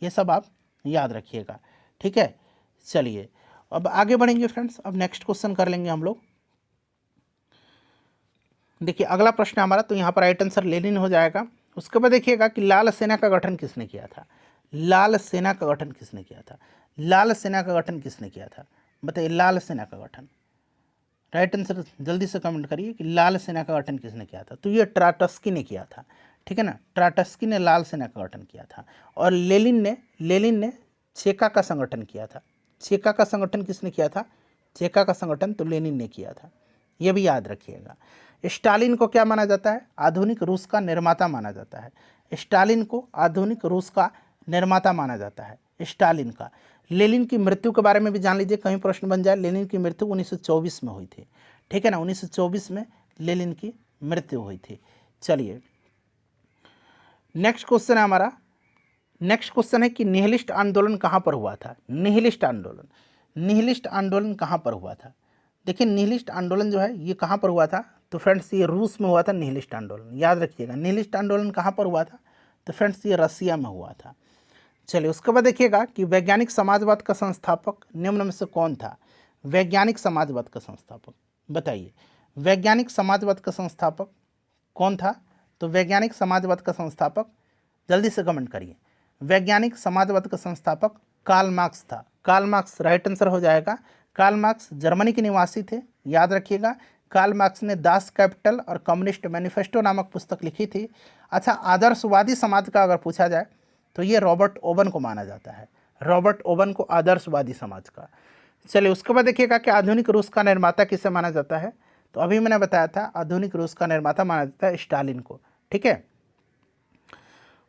ये सब आप याद रखिएगा, ठीक है। चलिए अब आगे बढ़ेंगे फ्रेंड्स, अब नेक्स्ट क्वेश्चन कर लेंगे हम लोग। देखिए अगला प्रश्न हमारा, तो यहाँ पर राइट आंसर लेनिन हो जाएगा। उसके बाद देखिएगा कि लाल सेना का गठन किसने किया था। लाल सेना का गठन किसने किया था, लाल सेना का गठन किसने किया था बताइए। लाल सेना का गठन, राइट आंसर जल्दी से कमेंट करिए कि लाल सेना का गठन किसने किया था। तो ये ट्राटस्की ने किया था, ठीक है ना। ट्राटस्की ने लाल सेना का गठन किया था। और लेनिन ने चेका का संगठन किया था। चेका का संगठन किसने किया था, चेका का संगठन तो लेनिन ने किया था, ये भी याद रखिएगा। स्टालिन को क्या माना जाता है, आधुनिक रूस का निर्माता माना जाता है। स्टालिन को आधुनिक रूस का निर्माता माना जाता है, स्टालिन का। लेनिन की मृत्यु के बारे में भी जान लीजिए, कहीं प्रश्न बन जाए। लेनिन की मृत्यु 1924 में हुई थी, ठीक है ना। 1924 में लेनिन की मृत्यु हुई थी। चलिए नेक्स्ट क्वेश्चन है हमारा, नेक्स्ट क्वेश्चन है कि निहिलिस्ट आंदोलन कहाँ पर हुआ था। निहिलिस्ट आंदोलन, निहिलिस्ट आंदोलन कहाँ पर हुआ था। देखिए निहिलिस्ट आंदोलन जो है ये कहाँ पर हुआ था, तो फ्रेंड्स ये रूस में हुआ था। निहिलिस्ट आंदोलन याद रखिएगा। निहिलिस्ट आंदोलन कहाँ पर हुआ था, तो फ्रेंड्स ये रसिया में हुआ था। चलिए उसके बाद देखिएगा कि वैज्ञानिक समाजवाद का संस्थापक निम्न में से कौन था। वैज्ञानिक समाजवाद का संस्थापक बताइए, वैज्ञानिक समाजवाद का संस्थापक कौन था। तो वैज्ञानिक समाजवाद का संस्थापक जल्दी से कमेंट करिए। वैज्ञानिक समाजवाद का संस्थापक कार्ल मार्क्स था। कार्ल मार्क्स राइट आंसर हो जाएगा। कार्ल मार्क्स जर्मनी के निवासी थे, याद रखिएगा। कार्ल मार्क्स ने दास कैपिटल और कम्युनिस्ट मैनिफेस्टो नामक पुस्तक लिखी थी। अच्छा आदर्शवादी समाज का अगर पूछा जाए तो ये रॉबर्ट ओवन को माना जाता है, रॉबर्ट ओवन को आदर्शवादी समाज का। चलिए उसके बाद देखिएगा कि आधुनिक रूस का निर्माता किसे माना जाता है। तो अभी मैंने बताया था आधुनिक रूस का निर्माता माना जाता है स्टालिन को, ठीक है।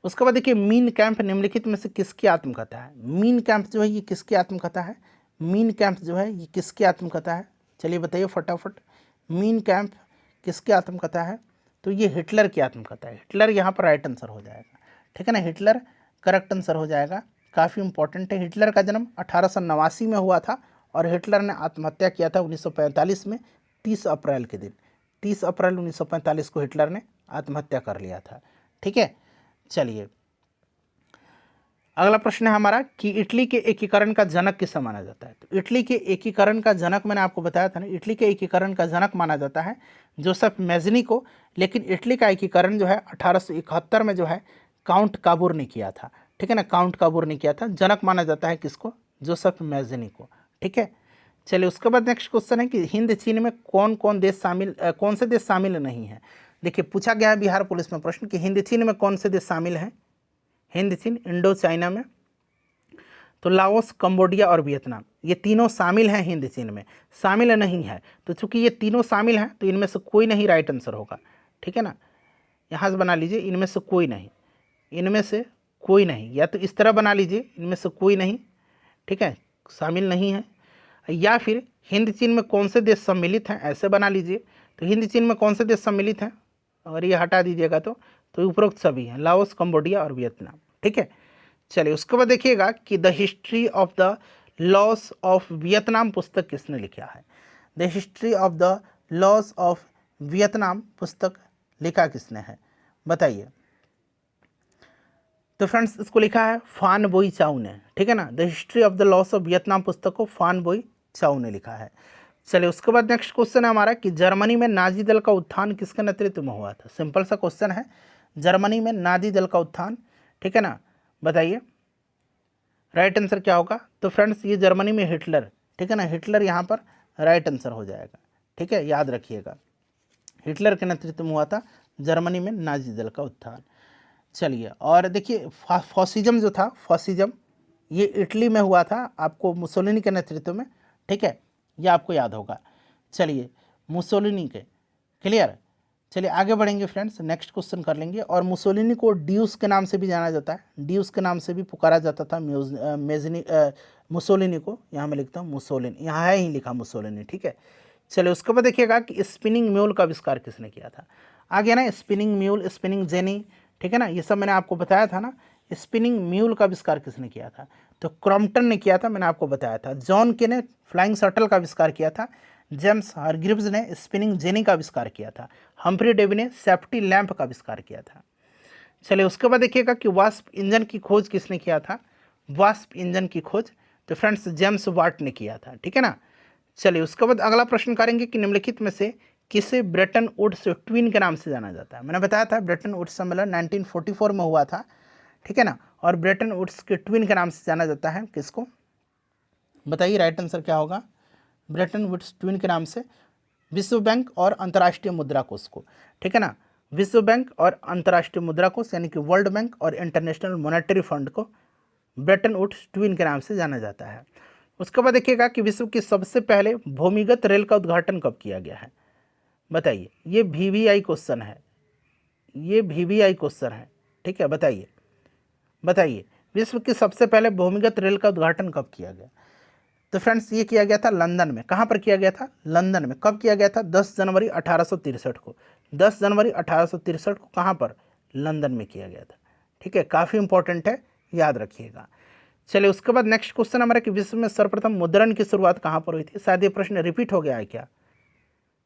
उसके बाद देखिए मीन कैंप निम्नलिखित में से किसकी आत्मकथा है। मीन कैंप जो है ये किसकी आत्मकथा है, मीन कैंप जो है ये किसकी आत्मकथा है, चलिए बताइए फटाफट। मीन कैंप किसकी आत्मकथा है, तो ये हिटलर की आत्मकथा है। हिटलर यहाँ पर राइट आंसर हो जाएगा, ठीक है ना। हिटलर करेक्ट आंसर हो जाएगा, काफ़ी इंपॉर्टेंट है। हिटलर का जन्म 1889 में हुआ था और हिटलर ने आत्महत्या किया था 1945 में 30 अप्रैल के दिन। 30 अप्रैल 1945 को हिटलर ने आत्महत्या कर लिया था, ठीक है। चलिए अगला प्रश्न है हमारा कि इटली के एकीकरण का जनक किसे माना जाता है। तो इटली के एकीकरण का जनक मैंने आपको बताया था ना, इटली के एकीकरण का जनक माना जाता है जोसेफ मैज़नी को। लेकिन इटली का एकीकरण जो है 1871 में जो है काउंट काबूर ने किया था, ठीक है ना। काउंट काबूर ने किया था। जनक माना जाता है किसको, जोसेफ मैज़नी को, ठीक है। चलिए उसके बाद नेक्स्ट क्वेश्चन है कि हिंद चीन में कौन से देश शामिल नहीं है। देखिए पूछा गया है बिहार पुलिस में प्रश्न कि हिंद चीन में कौन से देश शामिल हैं। हिंद चीन इंडो चाइना में तो लाओस, कंबोडिया और वियतनाम, ये तीनों शामिल हैं हिंद चीन में, शामिल नहीं है। तो चूंकि ये तीनों शामिल हैं तो इनमें से कोई नहीं राइट आंसर होगा, ठीक है ना। यहाँ से बना लीजिए इनमें से कोई नहीं, इनमें से कोई नहीं, या तो इस तरह बना लीजिए इनमें से कोई नहीं, ठीक है, शामिल नहीं है। या फिर हिंद चीन में कौन से देश सम्मिलित हैं, ऐसे बना लीजिए। तो हिंद चीन में कौन से देश सम्मिलित हैं, अगर ये हटा दीजिएगा तो उपरोक्त सभी हैं, लाओस, कंबोडिया और वियतनाम, ठीक है। चलिए उसके बाद देखिएगा कि the history of the loss of Vietnam पुस्तक किसने लिखा है। The history of the loss of Vietnam पुस्तक लिखा किसने है बताइए। तो फ्रेंड्स इसको लिखा है फान बोई चाउ ने, ठीक है ना। The history of the loss of Vietnam पुस्तक को फान बोई चाउ ने लिखा है। चलिए उसके बाद नेक्स्ट क्वेश्चन है हमारा कि जर्मनी में नाजी दल का उत्थान किसके नेतृत्व में हुआ था। सिंपल सा क्वेश्चन है, जर्मनी में नाजी दल का उत्थान, ठीक है ना, बताइए राइट आंसर क्या होगा। तो फ्रेंड्स ये जर्मनी में हिटलर, ठीक है ना, हिटलर यहाँ पर राइट आंसर हो जाएगा, ठीक है, याद रखिएगा। हिटलर के नेतृत्व में हुआ था जर्मनी में नाजी दल का उत्थान। चलिए और देखिए फॉसिज्म जो था, फॉसिज्म ये इटली में हुआ था, आपको मुसोलिनी के नेतृत्व में, ठीक है, ये आपको याद होगा। चलिए मुसोलिनी के, क्लियर। चलिए आगे बढ़ेंगे फ्रेंड्स, नेक्स्ट क्वेश्चन कर लेंगे। और मुसोलिनी को ड्यूस के नाम से भी जाना जाता है, ड्यूस के नाम से भी पुकारा जाता था मुसोलिनी को। यहाँ मैं लिखता हूँ मुसोलिनी, यहाँ है ही लिखा मुसोलिनी, ठीक है। चलिए उसके बाद देखिएगा कि स्पिनिंग म्यूल का आविष्कार किसने किया था। आ गया ना स्पिनिंग म्यूल, स्पिनिंग जेनी, ठीक है ना, ये सब मैंने आपको बताया था ना। स्पिनिंग म्यूल का आविष्कार किसने किया था, तो क्रॉम्पटन ने किया था, मैंने आपको बताया था। जॉन के ने फ्लाइंग शटल का आविष्कार किया था। जेम्स हारग्रीव्स ने स्पिनिंग जेनी का आविष्कार किया था। हम्फ्री डेवी ने सेफ्टी लैंप का आविष्कार किया था। चलिए उसके बाद देखिएगा कि वास्प इंजन की खोज किसने किया था। वास्प इंजन की खोज तो फ्रेंड्स जेम्स वाट ने किया था, ठीक है ना। चलिए उसके बाद अगला प्रश्न करेंगे कि निम्नलिखित में से किसे ब्रेटन वुड्स ट्विन के नाम से जाना जाता है। मैंने बताया था ब्रेटन वुड्स सम्मेलन 1944 में हुआ था, ठीक है ना। और ब्रेटन वुड्स के ट्विन के नाम से जाना जाता है किसको, बताइए राइट आंसर क्या होगा। ब्रेटन वुड्स ट्विन के नाम से विश्व बैंक और अंतर्राष्ट्रीय मुद्रा कोष को, ठीक है ना। विश्व बैंक और अंतर्राष्ट्रीय मुद्रा कोष यानी कि वर्ल्ड बैंक और इंटरनेशनल मॉनेटरी फंड को ब्रेटन वुड्स ट्विन के नाम से जाना जाता है। उसके बाद देखिएगा कि विश्व की सबसे पहले भूमिगत रेल का उद्घाटन कब किया गया है, बताइए। ये VVI क्वेश्चन है, ये VVI क्वेश्चन है, ठीक है। बताइए बताइए विश्व की सबसे पहले भूमिगत रेल का उद्घाटन कब किया गया। तो फ्रेंड्स ये किया गया था लंदन में। कहाँ पर किया गया था, लंदन में। कब किया गया था, 10 जनवरी 1863 को। 10 जनवरी 1863 को कहाँ पर, लंदन में किया गया था, ठीक है। काफ़ी इंपॉर्टेंट है, याद रखिएगा। चलिए उसके बाद नेक्स्ट क्वेश्चन हमारा कि विश्व में सर्वप्रथम मुद्रण की शुरुआत कहाँ पर हुई थी। शायद ये प्रश्न रिपीट हो गया है क्या,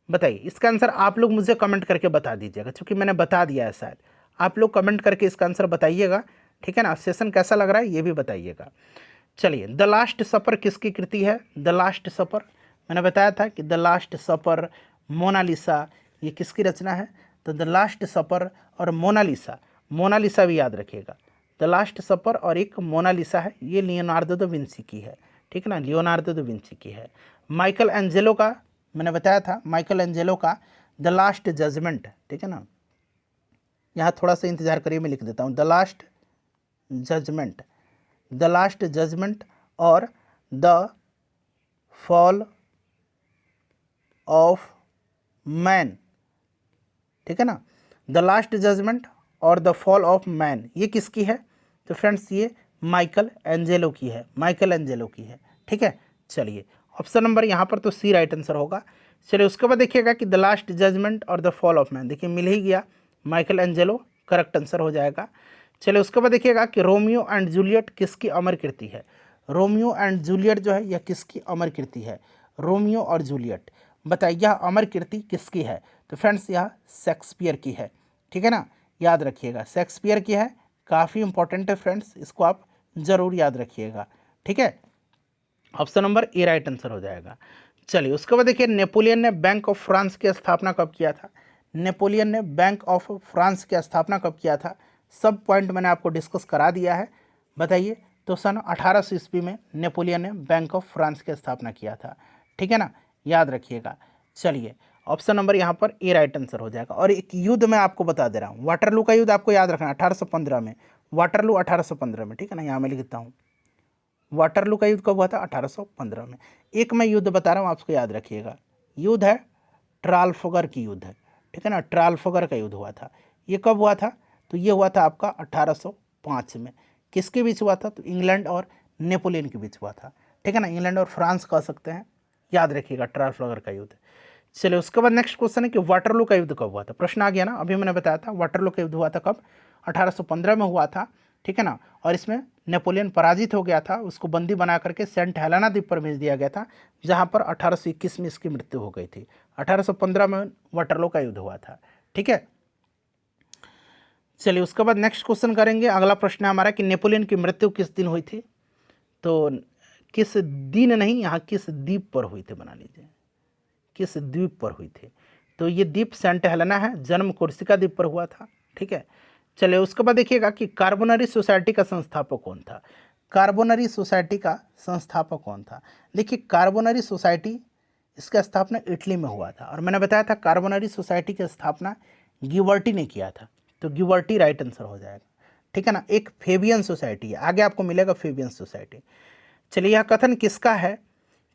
बताइए। इसका आंसर आप लोग मुझे कमेंट करके बता दीजिएगा, क्योंकि मैंने बता दिया है शायद। आप लोग कमेंट करके इसका आंसर बताइएगा, ठीक है ना। सेशन कैसा लग रहा है ये भी बताइएगा। चलिए द लास्ट सपर किसकी कृति है, द लास्ट सपर। मैंने बताया था कि द लास्ट सपर, मोनालिसा, ये किसकी रचना है। तो द लास्ट सपर और मोनालिसा, मोनालिसा भी याद रखिएगा। द लास्ट सपर और एक मोनालिसा है, ये लियोनार्डो दा विंची की है, ठीक है ना, लियोनार्डो दा विंची की है। माइकल एंजेलो का मैंने बताया था, माइकल एंजेलो का द लास्ट जजमेंट, ठीक है ना। यहाँ थोड़ा सा इंतजार करिए, मैं लिख देता हूँ the last judgement, the last judgement और द फॉल ऑफ मैन, ठीक है ना। द लास्ट जजमेंट और द फॉल ऑफ मैन ये किसकी है, तो फ्रेंड्स ये माइकल एंजेलो की है, माइकल एंजेलो की है, ठीक है। चलिए ऑप्शन नंबर यहाँ पर तो सी राइट आंसर होगा। चलिए उसके बाद देखिएगा कि द लास्ट जजमेंट और द फॉल ऑफ मैन, देखिए मिल ही गया, माइकल एंजेलो करेक्ट आंसर हो जाएगा। चलिए उसके बाद देखिएगा कि रोमियो एंड जूलियट किसकी अमर कृति है। रोमियो एंड जूलियट जो है यह किसकी अमर कृति है, रोमियो और जूलियट, बताइए यह अमर कृति किसकी है। तो फ्रेंड्स यह शेक्सपियर की है, ठीक है ना, याद रखिएगा शेक्सपियर की है। काफ़ी इंपॉर्टेंट है फ्रेंड्स, इसको आप ज़रूर याद रखिएगा, ठीक है। Option number A right answer हो जाएगा। चलिए उसके बाद देखिए नेपोलियन ने बैंक ऑफ फ्रांस की स्थापना कब किया था। नेपोलियन ने बैंक ऑफ फ्रांस की स्थापना कब किया था, सब पॉइंट मैंने आपको डिस्कस करा दिया है, बताइए। तो सन 1800 ईस्वी में नेपोलियन ने बैंक ऑफ फ्रांस की स्थापना किया था, ठीक है ना, याद रखिएगा। चलिए ऑप्शन नंबर यहाँ पर ए राइट आंसर हो जाएगा। और एक युद्ध मैं आपको बता दे रहा हूँ, वाटरलू का युद्ध आपको याद रखना है 1815 में, वाटरलू 1815 में, ठीक है ना, यहाँ मैं लिखता हूँ वाटरलू का युद्ध कब हुआ था, 1815 में। एक मैं युद्ध बता रहा हूँ आपको याद रखिएगा, युद्ध है ट्राफल्गर की युद्ध है, ठीक है ना, ट्राफल्गर का युद्ध हुआ था। ये कब हुआ था, तो ये हुआ था आपका 1805 में। किसके बीच हुआ था, तो इंग्लैंड और नेपोलियन के बीच हुआ था, ठीक है ना, इंग्लैंड और फ्रांस कह सकते हैं, याद रखिएगा ट्राफल्गर का युद्ध। चलिए उसके बाद नेक्स्ट क्वेश्चन है कि वाटरलू का युद्ध कब हुआ था। प्रश्न आ गया ना, अभी मैंने बताया था वाटरलू का युद्ध हुआ था कब, 1815 में हुआ था, ठीक है ना। और इसमें नेपोलियन पराजित हो गया था, उसको बंदी बना करके सेंट हेलेना द्वीप पर भेज दिया गया था, जहां पर 1821 में इसकी मृत्यु हो गई थी। 1815 में वाटरलू का युद्ध हुआ था, ठीक है। चलिए उसके बाद नेक्स्ट क्वेश्चन करेंगे। अगला प्रश्न है हमारा कि नेपोलियन की मृत्यु किस दिन हुई थी। तो किस दिन नहीं, यहाँ किस द्वीप पर हुई थी, बना लीजिए किस द्वीप पर हुई थी। तो ये द्वीप सेंट हेलेना है, जन्म कोर्सिका द्वीप पर हुआ था, ठीक है। चलिए उसके बाद देखिएगा कि कार्बोनरी सोसाइटी का संस्थापक कौन था। कार्बोनरी सोसाइटी का संस्थापक कौन था। देखिए कार्बोनरी सोसाइटी, इसका स्थापना इटली में हुआ था, और मैंने बताया था कार्बोनरी सोसाइटी की स्थापना गिबर्टी ने किया था, तो गिबर्टी राइट आंसर हो जाएगा, ठीक है ना। एक फेबियन सोसाइटी है, आगे आपको मिलेगा फेबियन सोसाइटी। चलिए यह कथन किसका है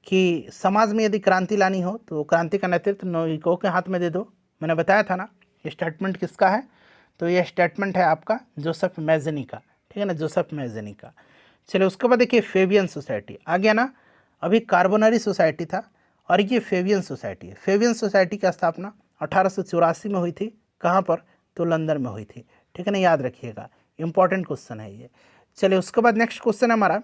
कि समाज में यदि क्रांति लानी हो तो क्रांति का नेतृत्व नागरिकों के हाथ में दे दो। मैंने बताया था ना ये स्टेटमेंट किसका है, तो ये स्टेटमेंट है आपका जोसेफ मैज़नी का, ठीक है ना, जोसेफ मैज़नी का। चलिए उसके बाद देखिए फेबियन सोसाइटी आ गया ना। अभी कार्बोनरी सोसाइटी था और ये फेबियन सोसाइटी है। फेबियन सोसाइटी की स्थापना 1884 में हुई थी। कहाँ पर, तो लंदन में हुई थी, ठीक है ना, याद रखिएगा, इंपॉर्टेंट क्वेश्चन है ये। चलिए उसके बाद नेक्स्ट क्वेश्चन है हमारा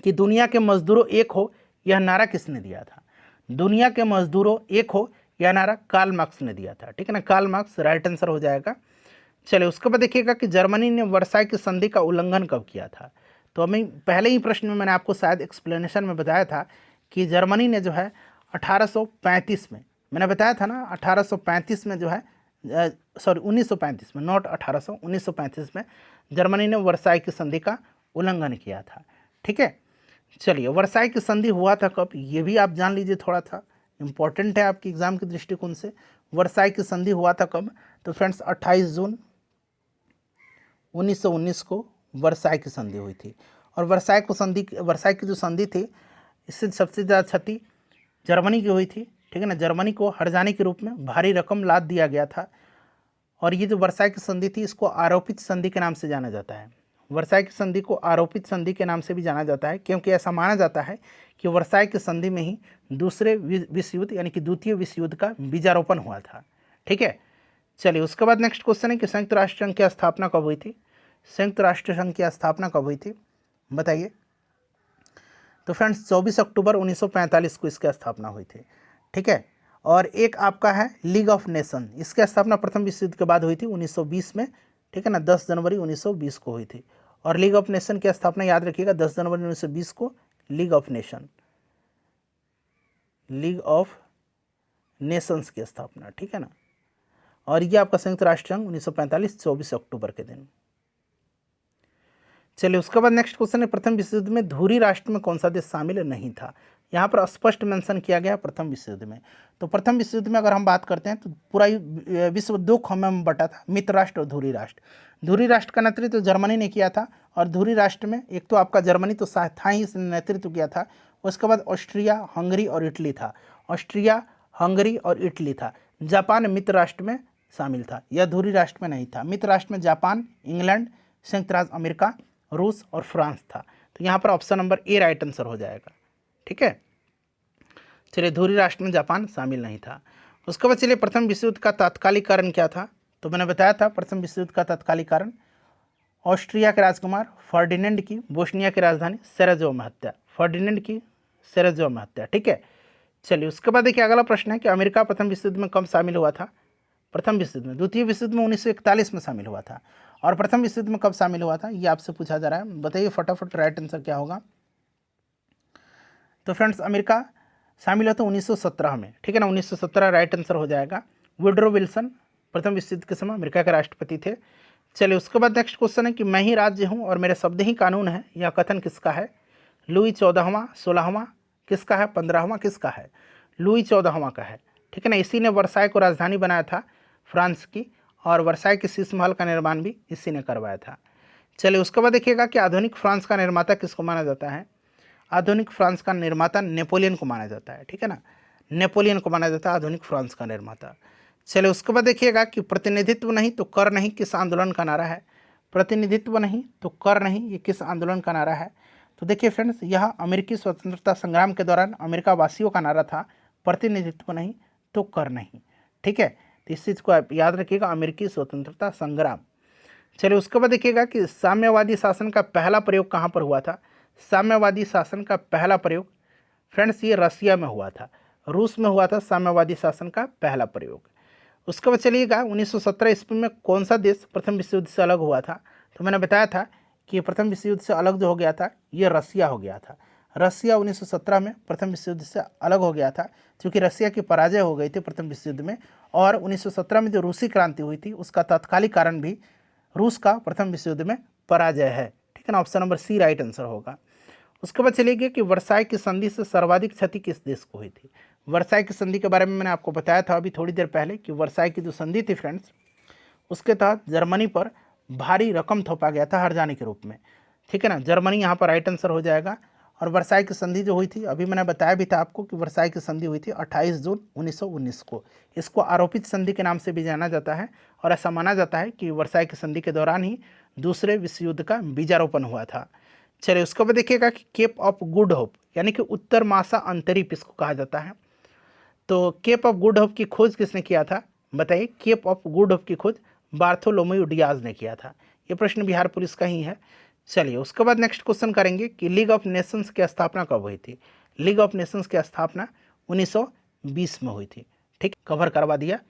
कि दुनिया के मजदूरों एक हो यह नारा किसने दिया था। दुनिया के मजदूरों एक हो यह नारा कार्ल मार्क्स ने दिया था, ठीक है ना, कार्ल मार्क्स राइट आंसर हो जाएगा। चलिए उसके बाद देखिएगा कि जर्मनी ने वर्साई की संधि का उल्लंघन कब किया था। तो हमें पहले ही प्रश्न में मैंने आपको शायद एक्सप्लेनेशन में बताया था कि जर्मनी ने जो है 1835 में, मैंने बताया था ना 1835 में जो है, सॉरी 1935 में, नॉट 1800, 1935 में जर्मनी ने वर्साई की संधि का उल्लंघन किया था, ठीक है। चलिए वर्साई की संधि हुआ था कब, ये भी आप जान लीजिए, थोड़ा सा इंपॉर्टेंट है आपके एग्जाम के दृष्टिकोण से। वर्साई की संधि हुआ था कब, तो फ्रेंड्स 28 जून 1919 को वर्साई की संधि हुई थी। और वर्साई की जो संधि थी, इससे सबसे ज़्यादा क्षति जर्मनी की हुई थी, ठीक है ना। जर्मनी को हर्जाने के रूप में भारी रकम लाद दिया गया था। और ये जो वर्साई की संधि थी इसको आरोपित संधि के नाम से जाना जाता है। वर्साई की संधि को आरोपित संधि के नाम से भी जाना जाता है, क्योंकि ऐसा माना जाता है कि वर्साई की संधि में ही दूसरे विश्व युद्ध यानी कि द्वितीय विश्व युद्ध का बीजारोपण हुआ था, ठीक है। चलिए उसके बाद नेक्स्ट क्वेश्चन है कि संयुक्त राष्ट्र संघ की स्थापना कब हुई थी। संयुक्त राष्ट्र संघ की स्थापना कब हुई थी, बताइए। तो फ्रेंड्स 24 अक्टूबर 1945 को इसकी स्थापना हुई थी, ठीक है। और एक आपका है लीग ऑफ नेशन, इसकी स्थापना प्रथम विश्व युद्ध के बाद हुई थी 1920 में, ठीक है ना, 10 जनवरी 1920 को हुई थी। और लीग ऑफ नेशन की स्थापना याद रखिएगा 10 जनवरी 1920 को league of nation, league of Nations की स्थापना, ठीक है ना। और ये आपका संयुक्त राष्ट्र संघ 1945 24 अक्टूबर के दिन। चलिए उसके बाद नेक्स्ट क्वेश्चन है प्रथम विश्व युद्ध में धुरी राष्ट्र में कौन सा देश शामिल नहीं था। यहाँ पर स्पष्ट मेंशन किया गया प्रथम विश्व युद्ध में। तो प्रथम विश्व युद्ध में अगर हम बात करते हैं तो पूरा विश्व दो खंडों में बटा था, मित्र राष्ट्र और धुरी राष्ट्र। धुरी राष्ट्र का नेतृत्व तो जर्मनी ने किया था। और धुरी राष्ट्र में एक तो आपका जर्मनी तो था ही, इसने नेतृत्व किया था। उसके बाद ऑस्ट्रिया, हंगरी और इटली था। ऑस्ट्रिया, हंगरी और इटली था। जापान मित्र राष्ट्र में शामिल था, यह धुरी राष्ट्र में नहीं था। मित्र राष्ट्र में जापान, इंग्लैंड, संयुक्त राज्य अमेरिका, रूस और फ्रांस था। तो यहाँ पर option number A right answer हो जाएगा, ठीक है। चलिए धुरी राष्ट्र में जापान शामिल नहीं था। उसके बाद चलिए प्रथम विश्व युद्ध का तात्कालिक कारण क्या था। तो मैंने बताया था प्रथम विश्व युद्ध का तात्कालिक कारण ऑस्ट्रिया के राजकुमार फर्डिनेंड की बोस्निया की राजधानी सेराजेवो में हत्या, फर्डिनेंड की सेराजेवो में हत्या, ठीक है। चलिए उसके बाद देखिए अगला प्रश्न है कि अमेरिका प्रथम विश्व युद्ध में कब शामिल हुआ था। प्रथम विश्व युद्ध में, द्वितीय विश्व युद्ध में 1941 में शामिल हुआ था। और प्रथम विश्व युद्ध में कब शामिल हुआ था, ये आपसे पूछा जा रहा है, बताइए फटाफट राइट आंसर क्या होगा। तो फ्रेंड्स अमेरिका शामिल होता है 1917 में, ठीक है ना, 1917 राइट आंसर हो जाएगा। वुडरो विल्सन प्रथम विश्व युद्ध के समय अमेरिका के राष्ट्रपति थे। चलिए उसके बाद नेक्स्ट क्वेश्चन है कि मैं ही राज्य हूँ और मेरे शब्द ही कानून है, यह कथन किसका है। लुई 14वां, 16वां किसका है, 15वां किसका है। लुई 14वां का है, ठीक है ना। इसी ने वर्साई को राजधानी बनाया था फ्रांस की, और वर्साई के शीश महल का निर्माण भी इसी ने करवाया था। चलिए उसके बाद देखिएगा कि आधुनिक फ्रांस का निर्माता किसको माना जाता है। आधुनिक फ्रांस का निर्माता नेपोलियन को माना जाता है, ठीक है ना, नेपोलियन को माना जाता है आधुनिक फ्रांस का निर्माता। चलिए उसके बाद देखिएगा कि प्रतिनिधित्व नहीं तो कर नहीं किस आंदोलन का नारा है। प्रतिनिधित्व नहीं तो कर नहीं, ये किस आंदोलन का नारा है। तो देखिए फ्रेंड्स यह अमेरिकी स्वतंत्रता संग्राम के दौरान अमेरिका वासियों का नारा था, प्रतिनिधित्व नहीं तो कर नहीं, ठीक है। तो इस चीज़ को आप याद रखिएगा, अमेरिकी स्वतंत्रता संग्राम। चलिए उसके बाद देखिएगा कि साम्यवादी शासन का पहला प्रयोग कहाँ पर हुआ था। साम्यवादी शासन का पहला प्रयोग फ्रेंड्स ये रसिया में हुआ था, रूस में हुआ था साम्यवादी शासन का पहला प्रयोग। उसके बाद चलिएगा 1917 ईस्वी में कौन सा देश प्रथम विश्व युद्ध से अलग हुआ था। तो मैंने बताया था कि प्रथम विश्व युद्ध से अलग जो हो गया था ये रसिया हो गया था। रसिया 1917 में प्रथम विश्व युद्ध से अलग हो गया था, क्योंकि रसिया की पराजय हो गई थी प्रथम विश्व युद्ध में। और 1917 में जो रूसी क्रांति हुई थी उसका तात्कालिक कारण भी रूस का प्रथम विश्व युद्ध में पराजय है, ठीक है ना, option number C right answer होगा। उसके बाद चलिए कि वर्साई की संधि से सर्वाधिक क्षति किस देश को हुई थी। वर्साई की संधि के बारे में मैंने आपको बताया था अभी थोड़ी देर पहले कि वर्साई की जो संधि थी फ्रेंड्स, उसके तहत जर्मनी पर भारी रकम थोपा गया था हर्जाने के रूप में, ठीक है ना। जर्मनी यहाँ पर राइट आंसर हो जाएगा। और वर्साई की संधि जो हुई थी, अभी मैंने बताया भी था आपको कि वर्साई की संधि हुई थी 28 जून 1919 को। इसको आरोपित संधि के नाम से भी जाना जाता है और ऐसा माना जाता है कि वर्साई की संधि के दौरान ही दूसरे विश्व युद्ध का बीजारोपण हुआ था। चलिए उसके बाद देखिएगा कि केप ऑफ गुड होप यानी कि उत्तर मासा अंतरीप इसको कहा जाता है। तो केप ऑफ गुड होप की खोज किसने किया था, बताइए। केप ऑफ गुड होप की खोज बार्थोलोमेव डियाज ने किया था। ये प्रश्न बिहार पुलिस का ही है। चलिए उसके बाद नेक्स्ट क्वेश्चन करेंगे कि लीग ऑफ नेशंस की स्थापना कब हुई थी। लीग ऑफ नेशंस की स्थापना 1920 में हुई थी। ठीक, कवर करवा दिया।